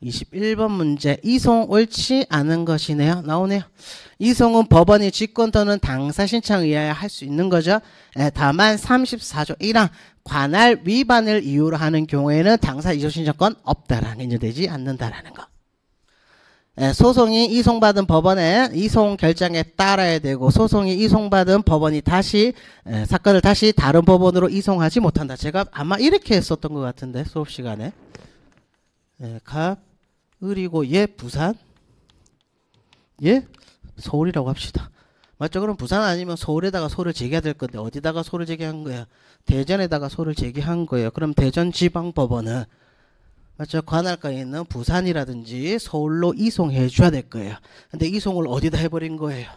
21번 문제. 이송 옳지 않은 것이네요. 나오네요. 이송은 법원이 직권 또는 당사 신청에 의하여 할 수 있는 거죠. 다만 34조 1항 관할 위반을 이유로 하는 경우에는 당사 이송 신청권 없다라는 게 인정되지 않는다라는 거. 소송이 이송받은 법원의 이송 결정에 따라야 되고 소송이 이송받은 법원이 다시 사건을 다시 다른 법원으로 이송하지 못한다. 제가 아마 이렇게 했었던 것 같은데 수업 시간에 갑 을이고 얘 부산 얘 서울이라고 합시다. 맞죠? 그럼 부산 아니면 서울에다가 소를 제기해야 될 건데 어디다가 소를 제기한 거예요? 대전에다가 소를 제기한 거예요. 그럼 대전지방법원은 맞죠? 관할가에 있는 부산이라든지 서울로 이송해 줘야 될 거예요. 근데 이송을 어디다 해버린 거예요?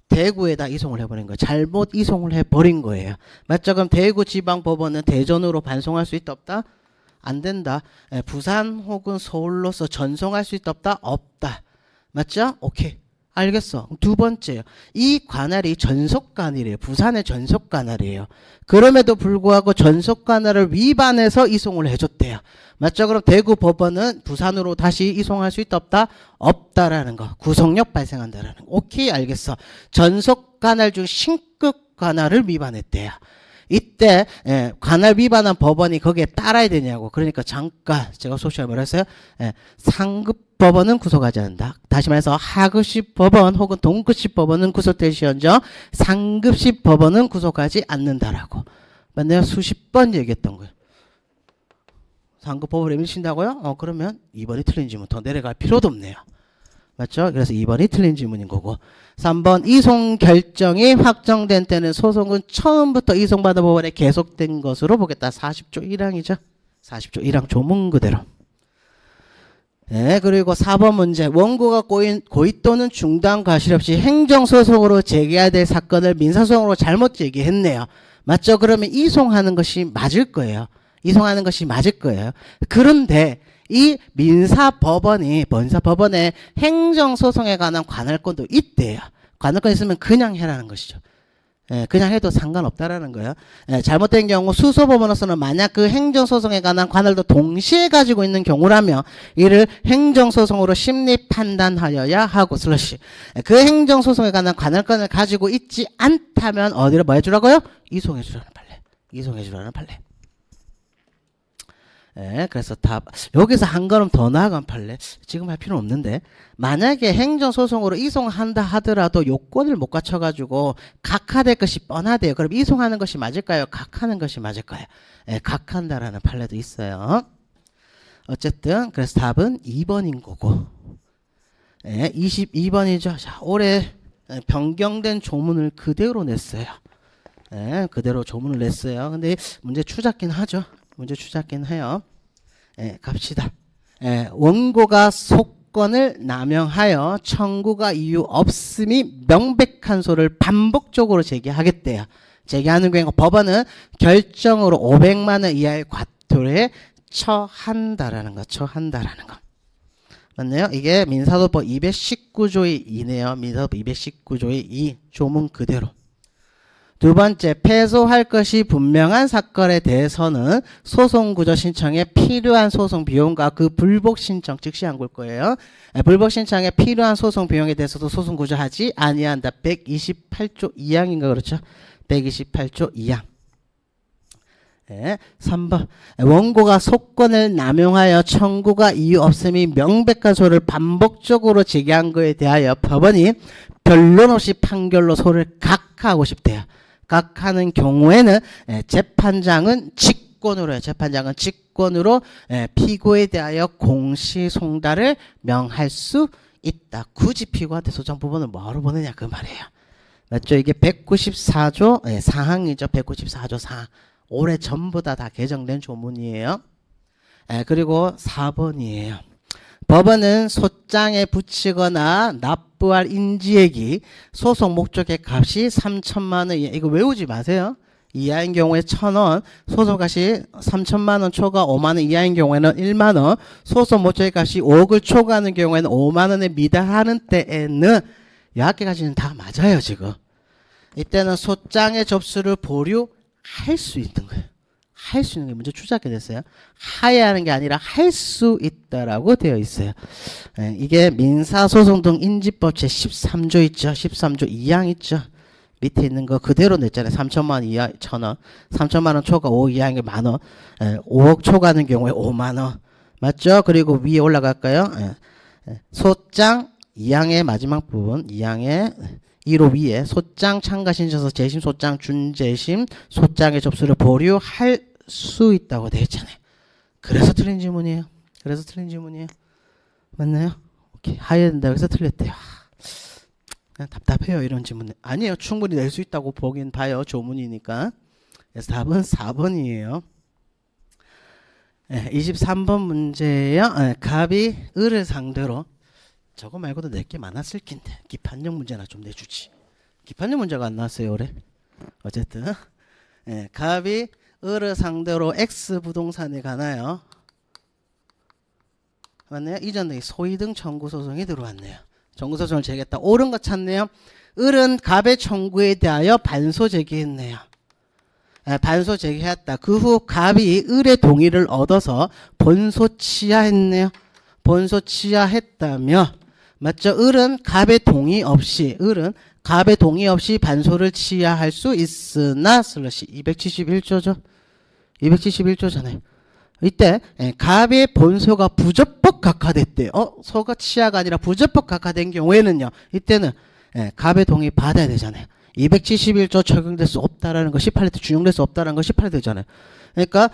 대구에다 이송을 해버린 거예요. 잘못 이송을 해버린 거예요. 맞죠? 그럼 대구지방법원은 대전으로 반송할 수 있다 없다? 안 된다. 부산 혹은 서울로서 전송할 수 있다 없다? 없다. 맞죠? 오케이. 알겠어. 두 번째요. 이 관할이 전속관할이에요. 부산의 전속관할이에요. 그럼에도 불구하고 전속관할을 위반해서 이송을 해줬대요. 맞죠? 그럼 대구 법원은 부산으로 다시 이송할 수 있다 없다? 없다라는 거. 구속력 발생한다라는 거. 오케이, 알겠어. 전속관할 중 신급관할을 위반했대요. 이때 관할 위반한 법원이 거기에 따라야 되냐고. 그러니까 잠깐 제가 소시에 뭐라 했어요? 상급 법원은 구속하지 않는다. 다시 말해서 하급식 법원 혹은 동급식 법원은 구속될지언정 상급식 법원은 구속하지 않는다라고. 내가 수십 번 얘기했던 거예요. 상급 법원에 밀친다고요? 그러면 2번이 틀린 지문 더 내려갈 필요도 없네요. 맞죠? 그래서 2번이 틀린 지문인 거고. 3번 이송 결정이 확정된 때는 소송은 처음부터 이송받은 법원에 계속된 것으로 보겠다. 40조 1항이죠. 40조 1항 조문 그대로. 네, 그리고 4번 문제. 원고가 고의 또는 중단 과실 없이 행정소송으로 제기해야 될 사건을 민사소송으로 잘못 제기했네요. 맞죠? 그러면 이송하는 것이 맞을 거예요. 이송하는 것이 맞을 거예요. 그런데 이 민사법원에 행정소송에 관한 관할권도 있대요. 관할권 있으면 그냥 해라는 것이죠. 그냥 해도 상관없다라는 거예요. 잘못된 경우 수소법원으로서는 만약 그 행정소송에 관한 관할도 동시에 가지고 있는 경우라면 이를 행정소송으로 심리 판단하여야 하고 슬러시. 그 행정소송에 관한 관할권을 가지고 있지 않다면 어디로 뭐 해주라고요? 이송해주라는 판례. 이송해주라는 판례. 그래서 답 여기서 한 걸음 더 나아간 판례 지금 할 필요는 없는데 만약에 행정소송으로 이송한다 하더라도 요건을 못 갖춰가지고 각하될 것이 뻔하대요. 그럼 이송하는 것이 맞을까요? 각하는 것이 맞을까요? 각한다라는 판례도 있어요. 어쨌든 그래서 답은 2번인 거고 22번이죠. 자, 올해 변경된 조문을 그대로 냈어요. 그대로 조문을 냈어요. 근데 문제 추잡긴 하죠. 문제 추잡긴 해요. 갑시다. 원고가 속건을 남용하여 청구가 이유 없음이 명백한 소를 반복적으로 제기하겠대요. 제기하는 경우 법원은 결정으로 500만 원 이하의 과태료에 처한다라는 거. 처한다라는 거. 맞나요? 이게 민사소법 219조의 2네요. 민사소법 219조의 2 조문 그대로. 두 번째, 패소할 것이 분명한 사건에 대해서는 소송구조 신청에 필요한 소송 비용과 그 불복 신청 즉시 안 걸 거예요. 불복 신청에 필요한 소송 비용에 대해서도 소송구조하지 아니한다. 128조 2항인가 그렇죠? 128조 2항. 3번 원고가 속건을 남용하여 청구가 이유 없음이 명백한 소를 반복적으로 제기한 것에 대하여 법원이 변론 없이 판결로 소를 각하하고 싶대요. 각하는 경우에는 재판장은 직권으로 해요. 재판장은 직권으로 피고에 대하여 공시송달을 명할 수 있다. 굳이 피고한테 소장 부분을 뭐하러 보느냐 그 말이에요. 맞죠? 이게 194조 4항이죠. 194조 4항. 올해 전부 다 개정된 조문이에요. 그리고 4번이에요. 법원은 소장에 붙이거나 납부할 인지액이 소송 목적의 값이 3천만 원 이하. 이거 외우지 마세요. 이하인 경우에 1,000원, 소송값이 3천만 원 초과 5만 원 이하인 경우에는 1만 원, 소송 목적의 값이 5억을 초과하는 경우에는 5만 원에 미달하는 때에는 여기까지는 다 맞아요 지금. 이때는 소장의 접수를 보류할 수 있는 거예요. 할 수 있는 게 문제 추잡게 됐어요. 하야 하는 게 아니라 할 수 있다라고 되어 있어요. 이게 민사소송 등 인지법 제13조 있죠. 13조 2항 있죠. 밑에 있는 거 그대로 냈잖아요. 3천만 원 이하 1,000원, 3천만 원 초과 5억 이하인 게 만원, 5억 초과하는 경우에 5만 원. 맞죠? 그리고 위에 올라갈까요? 소장 2항의 마지막 부분, 2항의 1호 위에 소장 참가 신청서 재심 소장 준재심 소장의 접수를 보류할 수 있다고 되어 있잖아요. 그래서 틀린 질문이에요. 그래서 틀린 질문이에요. 맞나요? 오케이. 하야 된다고 해서 틀렸대요. 답답해요 이런 질문. 아니에요. 충분히 낼 수 있다고 보긴 봐요. 조문이니까. 그래서 답은 4번이에요. 23번 문제요. 갑이 을을 상대로, 저거 말고도 낼 게 많았을 낀데 기판형 문제나 좀 내주지. 기판형 문제가 안 나왔어요 올해. 어쨌든 갑이 을을 상대로 X 부동산에 가나요? 맞네요. 이전에 소위등 청구 소송이 들어왔네요. 청구 소송을 제기했다. 옳은 거 찾네요. 을은 갑의 청구에 대하여 반소 제기했네요. 반소 제기했다. 그 후 갑이 을의 동의를 얻어서 본소 취하했네요. 본소 취하했다며, 맞죠? 을은 갑의 동의 없이 반소를 취하할 수 있으나 슬러시 271조죠. 271조잖아요. 이때 갑의 본소가 부적법 각하됐대요. 소가 취하가 아니라 부적법 각하된 경우에는요, 이때는 갑의 동의 받아야 되잖아요. 271조 적용될 수 없다라는 거 18회 준용될 수 없다라는 거 18회 되잖아요. 그러니까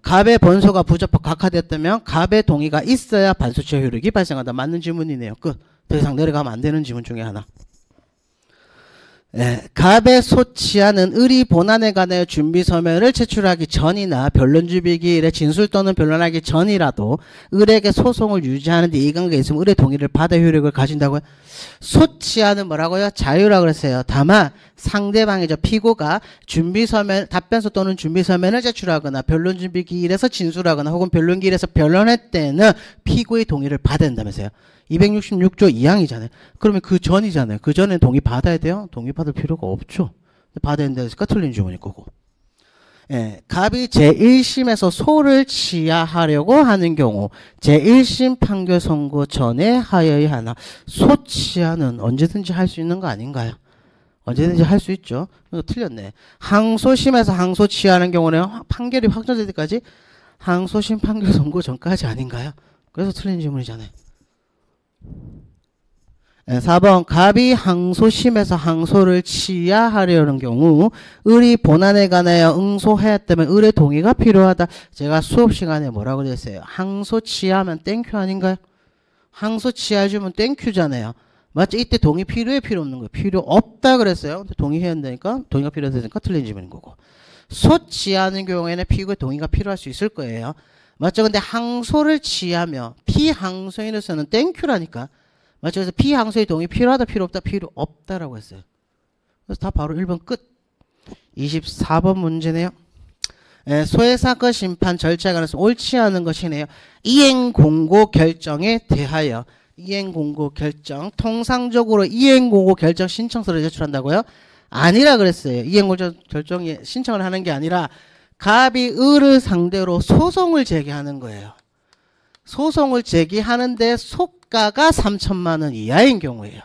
갑의 본소가 부적법 각하됐다면 갑의 동의가 있어야 반소 취하 효력이 발생한다. 맞는 질문이네요. 끝. 더 이상 내려가면 안 되는 질문 중에 하나. 갑의 소취하는 을이 본안에 관하여 준비서면을 제출하기 전이나 변론주비기일에 진술 또는 변론하기 전이라도 을에게 소송을 유지하는 데 이관계가 있으면 을의 동의를 받아 효력을 가진다고요. 소취하는 뭐라고요? 자유라고 그랬어요. 다만 상대방이죠. 피고가 준비서면, 답변서 또는 준비서면을 제출하거나 변론준비기일에서 진술하거나 혹은 변론기일에서 변론할 때는 피고의 동의를 받아야 된다면서요. 266조 2항이잖아요. 그러면 그 전이잖아요. 그 전에 동의 받아야 돼요? 동의 받을 필요가 없죠. 받아야 된다니까 틀린 주문일 거고. 갑이 제1심에서 소를 취하하려고 하는 경우 제1심 판결 선고 전에 하여야 하나. 소 취하는 언제든지 할 수 있는 거 아닌가요? 언제든지 할 수 있죠. 틀렸네. 항소심에서 항소 취하는 경우는 판결이 확정될 때까지 항소심 판결 선고 전까지 아닌가요? 그래서 틀린 질문이잖아요. 4번 갑이 항소심에서 항소를 취하하려는 경우 을이 본안에 관하여 응소하였다면 을의 동의가 필요하다. 제가 수업 시간에 뭐라고 그랬어요? 항소 취하면 땡큐 아닌가요? 항소 취해주면 땡큐잖아요. 맞죠? 이때 동의 필요해 필요 없는 거예요? 필요 없다 그랬어요. 동의해야 한다니까 동의가 필요하다니까 틀린 질문인 거고. 소 취하는 경우에는 피고의 동의가 필요할 수 있을 거예요. 맞죠? 근데 항소를 취하며 피항소인으로서는 땡큐라니까. 맞죠? 그래서 피항소의 동의 필요하다 필요 없다 필요 없다라고 했어요. 그래서 다 바로 1번 끝. 24번 문제네요. 소해사건 심판 절차에 관해서 옳지 않은 것이네요. 이행공고 결정에 대하여. 이행공고 결정. 통상적으로 이행공고 결정 신청서를 제출한다고요? 아니라 그랬어요. 이행공고 결정에 신청을 하는 게 아니라 갑이 을을 상대로 소송을 제기하는 거예요. 소송을 제기하는데 속가가 3천만 원 이하인 경우예요.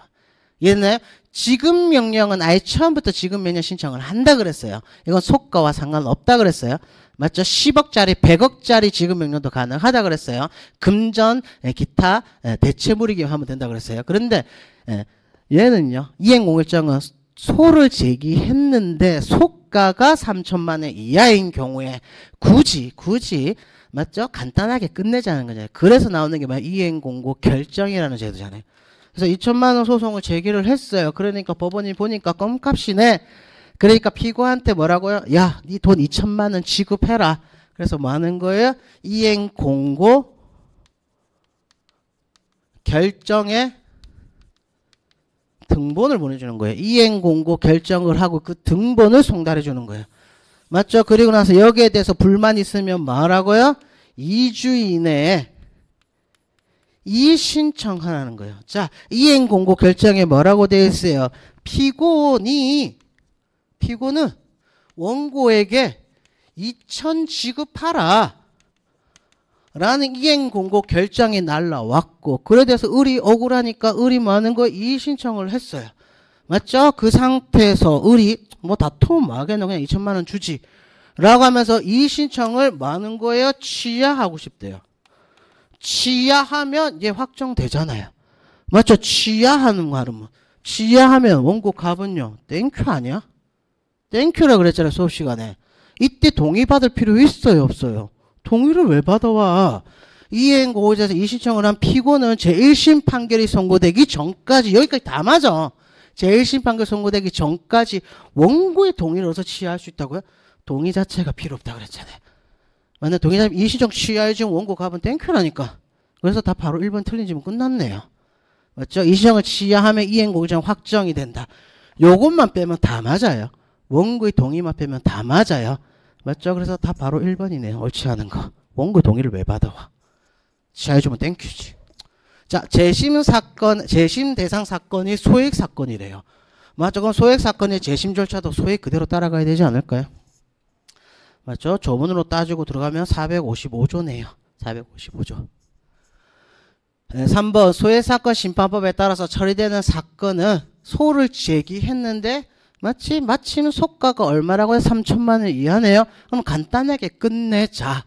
얘는 지급 명령은 아예 처음부터 지급 명령 신청을 한다 그랬어요. 이건 속가와 상관없다 그랬어요. 맞죠? 10억짜리 100억짜리 지급 명령도 가능하다 그랬어요. 금전 기타 대체물이기 하면 된다 그랬어요. 그런데 얘는요, 이행공결정은 소를 제기했는데 속가가 3천만 원 이하인 경우에 굳이 맞죠? 간단하게 끝내자는 거잖아요. 그래서 나오는 게 뭐야? 이행공고 결정이라는 제도잖아요. 그래서 2천만 원 소송을 제기를 했어요. 그러니까 법원이 보니까 껌값이네. 그러니까 피고한테 뭐라고요? 야, 네 돈 2천만 원 지급해라. 그래서 뭐 하는 거예요? 이행공고 결정에 등본을 보내주는 거예요. 이행공고 결정을 하고 그 등본을 송달해 주는 거예요. 맞죠? 그리고 나서 여기에 대해서 불만 있으면 뭐라고요? 2주 이내에 이의신청하라는 거예요. 자, 이행공고 결정에 뭐라고 되어 있어요? 피고는 원고에게 2천 지급하라 라는 이행공고 결정이 날라왔고, 그래 대해서 을이 억울하니까 을이 뭐 하는 거예요? 이의신청을 했어요. 맞죠? 그 상태에서 을이 뭐 다투면 뭐 하겠노, 그냥 2천만 원 주지 라고 하면서 이의신청을 뭐 하는 거예요? 취하하고 싶대요. 취하하면 이제 확정되잖아요. 맞죠? 취하하는 말은 취하하면 원고 갑은요 땡큐 아니야? 땡큐라 그랬잖아요 수업 시간에. 이때 동의 받을 필요 있어요 없어요? 동의를 왜 받아와? 이행고의자에서 이의신청을 한 피고는 제1심 판결이 선고되기 전까지, 여기까지 다 맞아. 제1심 판결 선고되기 전까지 원고의 동의를 얻어서 취하할 수 있다고요? 동의 자체가 필요 없다 그랬잖아요. 만약 동의자님 이시정 취하해 지금 원고 가면 땡큐라니까. 그래서 다 바로 1번 틀린 지면 끝났네요. 맞죠? 이시정을 취하하면 이행고의정 확정이 된다. 요것만 빼면 다 맞아요. 원고의 동의만 빼면 다 맞아요. 맞죠? 그래서 다 바로 1번이네요. 옳지 않은 거. 원고 동의를 왜 받아와? 취하해주면 땡큐지. 자, 재심 사건, 재심 대상 사건이 소액 사건이래요. 맞죠? 그럼 소액 사건의 재심 절차도 소액 그대로 따라가야 되지 않을까요? 맞죠? 조문으로 따지고 들어가면 455조네요. 455조. 네, 3번 소액 사건 심판법에 따라서 처리되는 사건은 소를 제기했는데 마침 소가가 얼마라고 해서 3천만 원 이하네요. 그럼 간단하게 끝내자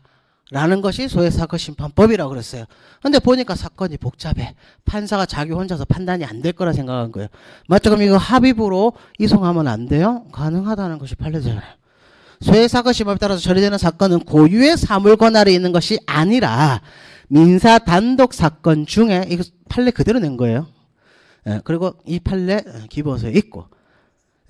라는 것이 소액사건 심판법이라고 그랬어요. 근데 보니까 사건이 복잡해. 판사가 자기 혼자서 판단이 안 될 거라 생각한 거예요. 맞죠? 그럼 이거 합의부로 이송하면 안 돼요? 가능하다는 것이 판례잖아요. 소액사건 심판법에 따라서 처리되는 사건은 고유의 사물 권한이 있는 것이 아니라 민사 단독 사건 중에 이거 판례 그대로 낸 거예요. 예, 그리고 이 판례 기본서에 있고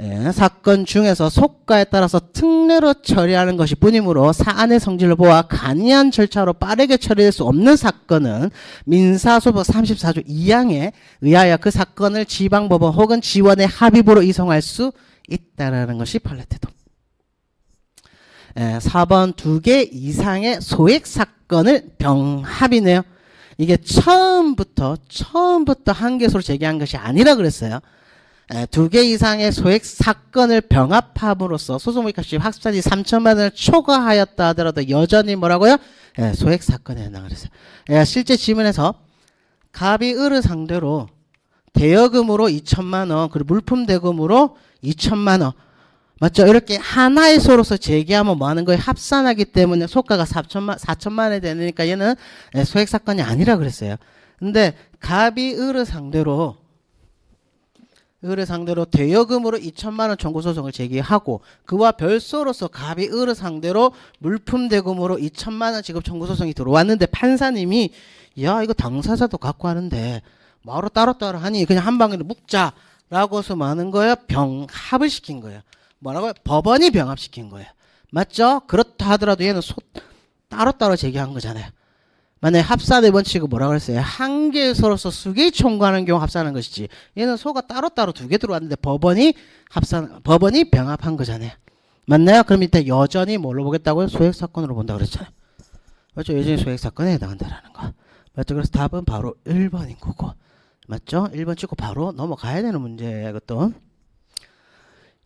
예, 사건 중에서 속가에 따라서 특례로 처리하는 것이 뿐이므로 사안의 성질을 보아 간이한 절차로 빠르게 처리될 수 없는 사건은 민사소법 34조 2항에 의하여 그 사건을 지방법원 혹은 지원의 합의부로 이송할 수 있다라는 것이 판례 태도. 예, 4번 2개 이상의 소액 사건을 병합이네요. 이게 처음부터 한 개소로 제기한 것이 아니라 그랬어요. 2개 이상의 소액 사건을 병합함으로써 소송법값이 확산이 3천만 원을 초과하였다 하더라도 여전히 뭐라고요? 소액 사건에 해당을 했어요. 실제 지문에서 갑이 을을 상대로 대여금으로 2천만 원 그리고 물품 대금으로 2천만 원 맞죠? 이렇게 하나의 소로서 제기하면 뭐 하는 거예요? 합산하기 때문에 소가가 4천만 원이 되니까 얘는 소액 사건이 아니라 그랬어요. 근데 갑이 을을 상대로 대여금으로 2천만 원 청구 소송을 제기하고 그와 별소로서 갑이 을을 상대로 물품 대금으로 2천만 원 지급 청구 소송이 들어왔는데 판사님이 야 이거 당사자도 갖고 하는데 뭐하러 따로따로 하니 그냥 한 방에 묶자라고 해서 많은 거예요. 병합을 시킨 거예요. 뭐라고요? 법원이 병합시킨 거예요. 맞죠? 그렇다 하더라도 얘는 따로따로 제기한 거잖아요. 만약에 합산의 원칙은 뭐라고 했어요? 한 개의 소로서 수개의 청구하는 경우 합산하는 것이지. 얘는 소가 따로따로 2개 들어왔는데 법원이 병합한 거잖아요. 맞나요? 그럼 이때 여전히 뭘로 보겠다고요? 소액 사건으로 본다고 그랬잖아요. 맞죠? 여전히 소액 사건에 해당한다라는 거. 맞죠? 그래서 답은 바로 1번인 거고. 맞죠? 1번 찍고 바로 넘어가야 되는 문제예요. 이것도.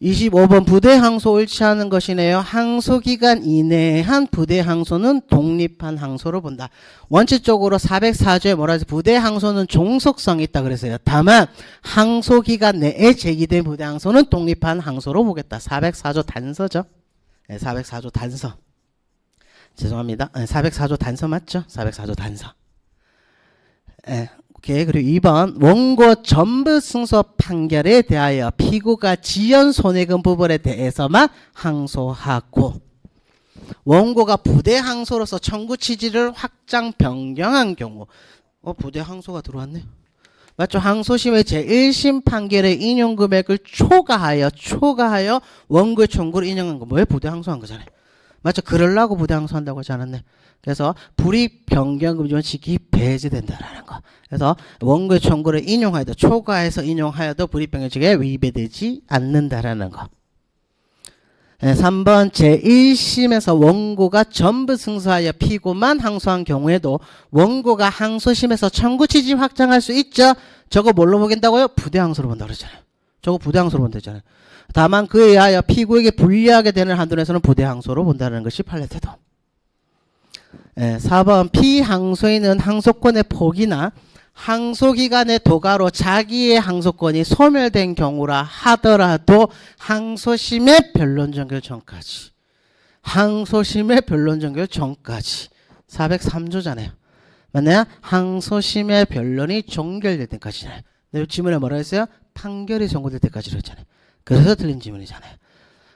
25번 부대 항소 옳지 않은 것이네요. 항소기간 이내에 한 부대 항소는 독립한 항소로 본다. 원칙적으로 404조에 뭐라 해서 부대 항소는 종속성이 있다 그랬어요. 다만 항소기간 내에 제기된 부대 항소는 독립한 항소로 보겠다. 404조 단서죠. 네, 404조 단서. 죄송합니다. 404조 단서 맞죠? 404조 단서. 네. 오케이. 그리고 2번 원고 전부 승소 판결에 대하여 피고가 지연 손해금 부분에 대해서만 항소하고 원고가 부대 항소로서 청구 취지를 확장 변경한 경우 부대 항소가 들어왔네요. 맞죠? 항소심의 제1심 판결의 인용 금액을 초과하여 원고의 청구를 인용한 거 뭐예요? 부대 항소한 거잖아요. 맞죠? 그러려고 부대 항소한다고 하지 않았네. 그래서 불이익 변경금 원칙이 배제된다라는 거. 그래서 원고의 청구를 인용하여도 초과해서 인용하여도 불이익 변경칙에 위배되지 않는다라는 거. 3번 제1심에서 원고가 전부 승소하여 피고만 항소한 경우에도 원고가 항소심에서 청구 취지 확장할 수 있죠. 저거 뭘로 보겠다고요? 부대 항소로 본다고 그랬잖아요. 저거 부대 항소로 본다잖아요. 다만 그에 의하여 피고에게 불리하게 되는 한도에서는 부대 항소로 본다는 것이 판례 태도. 4번 피항소인은 항소권의 포기나 항소기간의 도가로 자기의 항소권이 소멸된 경우라 하더라도 항소심의 변론 종결 전까지 403조잖아요. 맞나요? 항소심의 변론이 종결될 때까지잖아요. 내 지문에 뭐라 했어요? 판결이 선고될 때까지로 했잖아요. 그래서 틀린 지문이잖아요.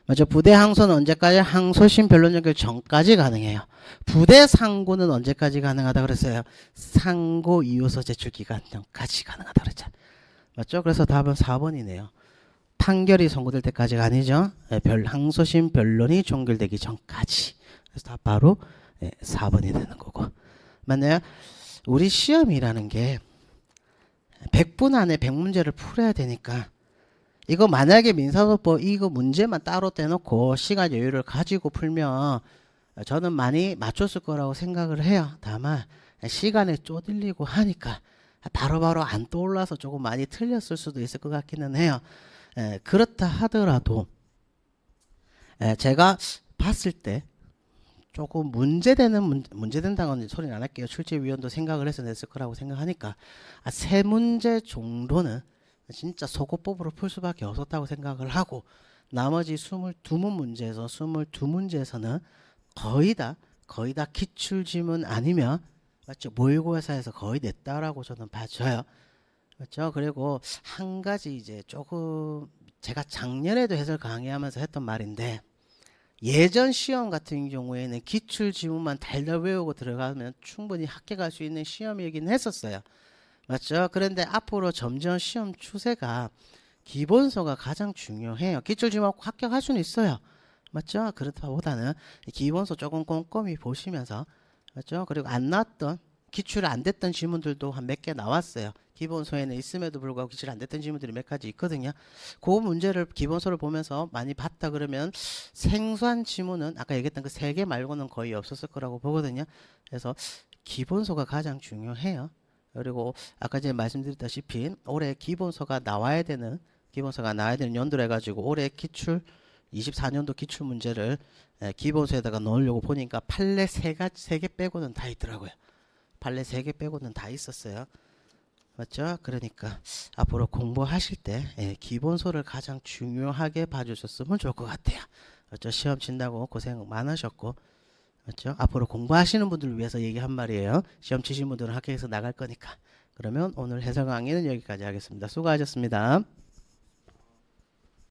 맞죠? 부대 항소는 언제까지? 항소심 변론 종결 전까지 가능해요. 부대 상고는 언제까지 가능하다 그랬어요? 상고 이유서 제출 기간 전까지 가능하다 그랬잖아요. 맞죠? 그래서 답은 4번이네요. 판결이 선고될 때까지가 아니죠. 항소심 변론이 종결되기 전까지. 그래서 다 바로 4번이 되는 거고. 만약 우리 시험이라는 게 100분 안에 100문제를 풀어야 되니까 이거 만약에 민사소법 이거 문제만 따로 떼놓고 시간 여유를 가지고 풀면 저는 많이 맞췄을 거라고 생각을 해요. 다만 시간에 쪼들리고 하니까 바로바로 안 떠올라서 조금 많이 틀렸을 수도 있을 것 같기는 해요. 그렇다 하더라도 제가 봤을 때 조금 문제된다는 소리는 안 할게요. 출제위원도 생각을 해서 냈을 거라고 생각하니까 세 문제 정도는 진짜 속옷법으로 풀 수밖에 없었다고 생각을 하고 나머지 22문제에서 22문제에서는 거의 다 기출지문 아니면 맞죠? 모의고사에서 거의 냈다라고 저는 봐줘요. 그렇죠? 그리고 한 가지 이제 조금 제가 작년에도 해설 강의하면서 했던 말인데 예전 시험 같은 경우에는 기출 지문만 달달 외우고 들어가면 충분히 합격할 수 있는 시험이긴 했었어요. 맞죠? 그런데 앞으로 점점 시험 추세가 기본서가 가장 중요해요. 기출 지문 합격할 수는 있어요. 맞죠? 그렇다보다는 기본서 조금 꼼꼼히 보시면서 맞죠? 그리고 안 나왔던 기출 안 됐던 지문들도 한 몇 개 나왔어요. 기본서에는 있음에도 불구하고 기출 안 됐던 지문들이 몇 가지 있거든요. 그 문제를 기본서를 보면서 많이 봤다 그러면 생소한 지문은 아까 얘기했던 그 세 개 말고는 거의 없었을 거라고 보거든요. 그래서 기본서가 가장 중요해요. 그리고 아까 전에 말씀드렸다시피 올해 기본서가 나와야 되는 연도로 해가지고 올해 기출 24년도 기출 문제를 기본서에다가 넣으려고 보니까 판례 3개 빼고는 다 있더라고요. 판례 3개 빼고는 다 있었어요. 맞죠? 그러니까 앞으로 공부하실 때 기본서를 가장 중요하게 봐주셨으면 좋을 것 같아요. 맞죠? 시험 친다고 고생 많으셨고 맞죠? 앞으로 공부하시는 분들을 위해서 얘기한 말이에요. 시험 치신 분들은 학교에서 나갈 거니까. 그러면 오늘 해설 강의는 여기까지 하겠습니다. 수고하셨습니다.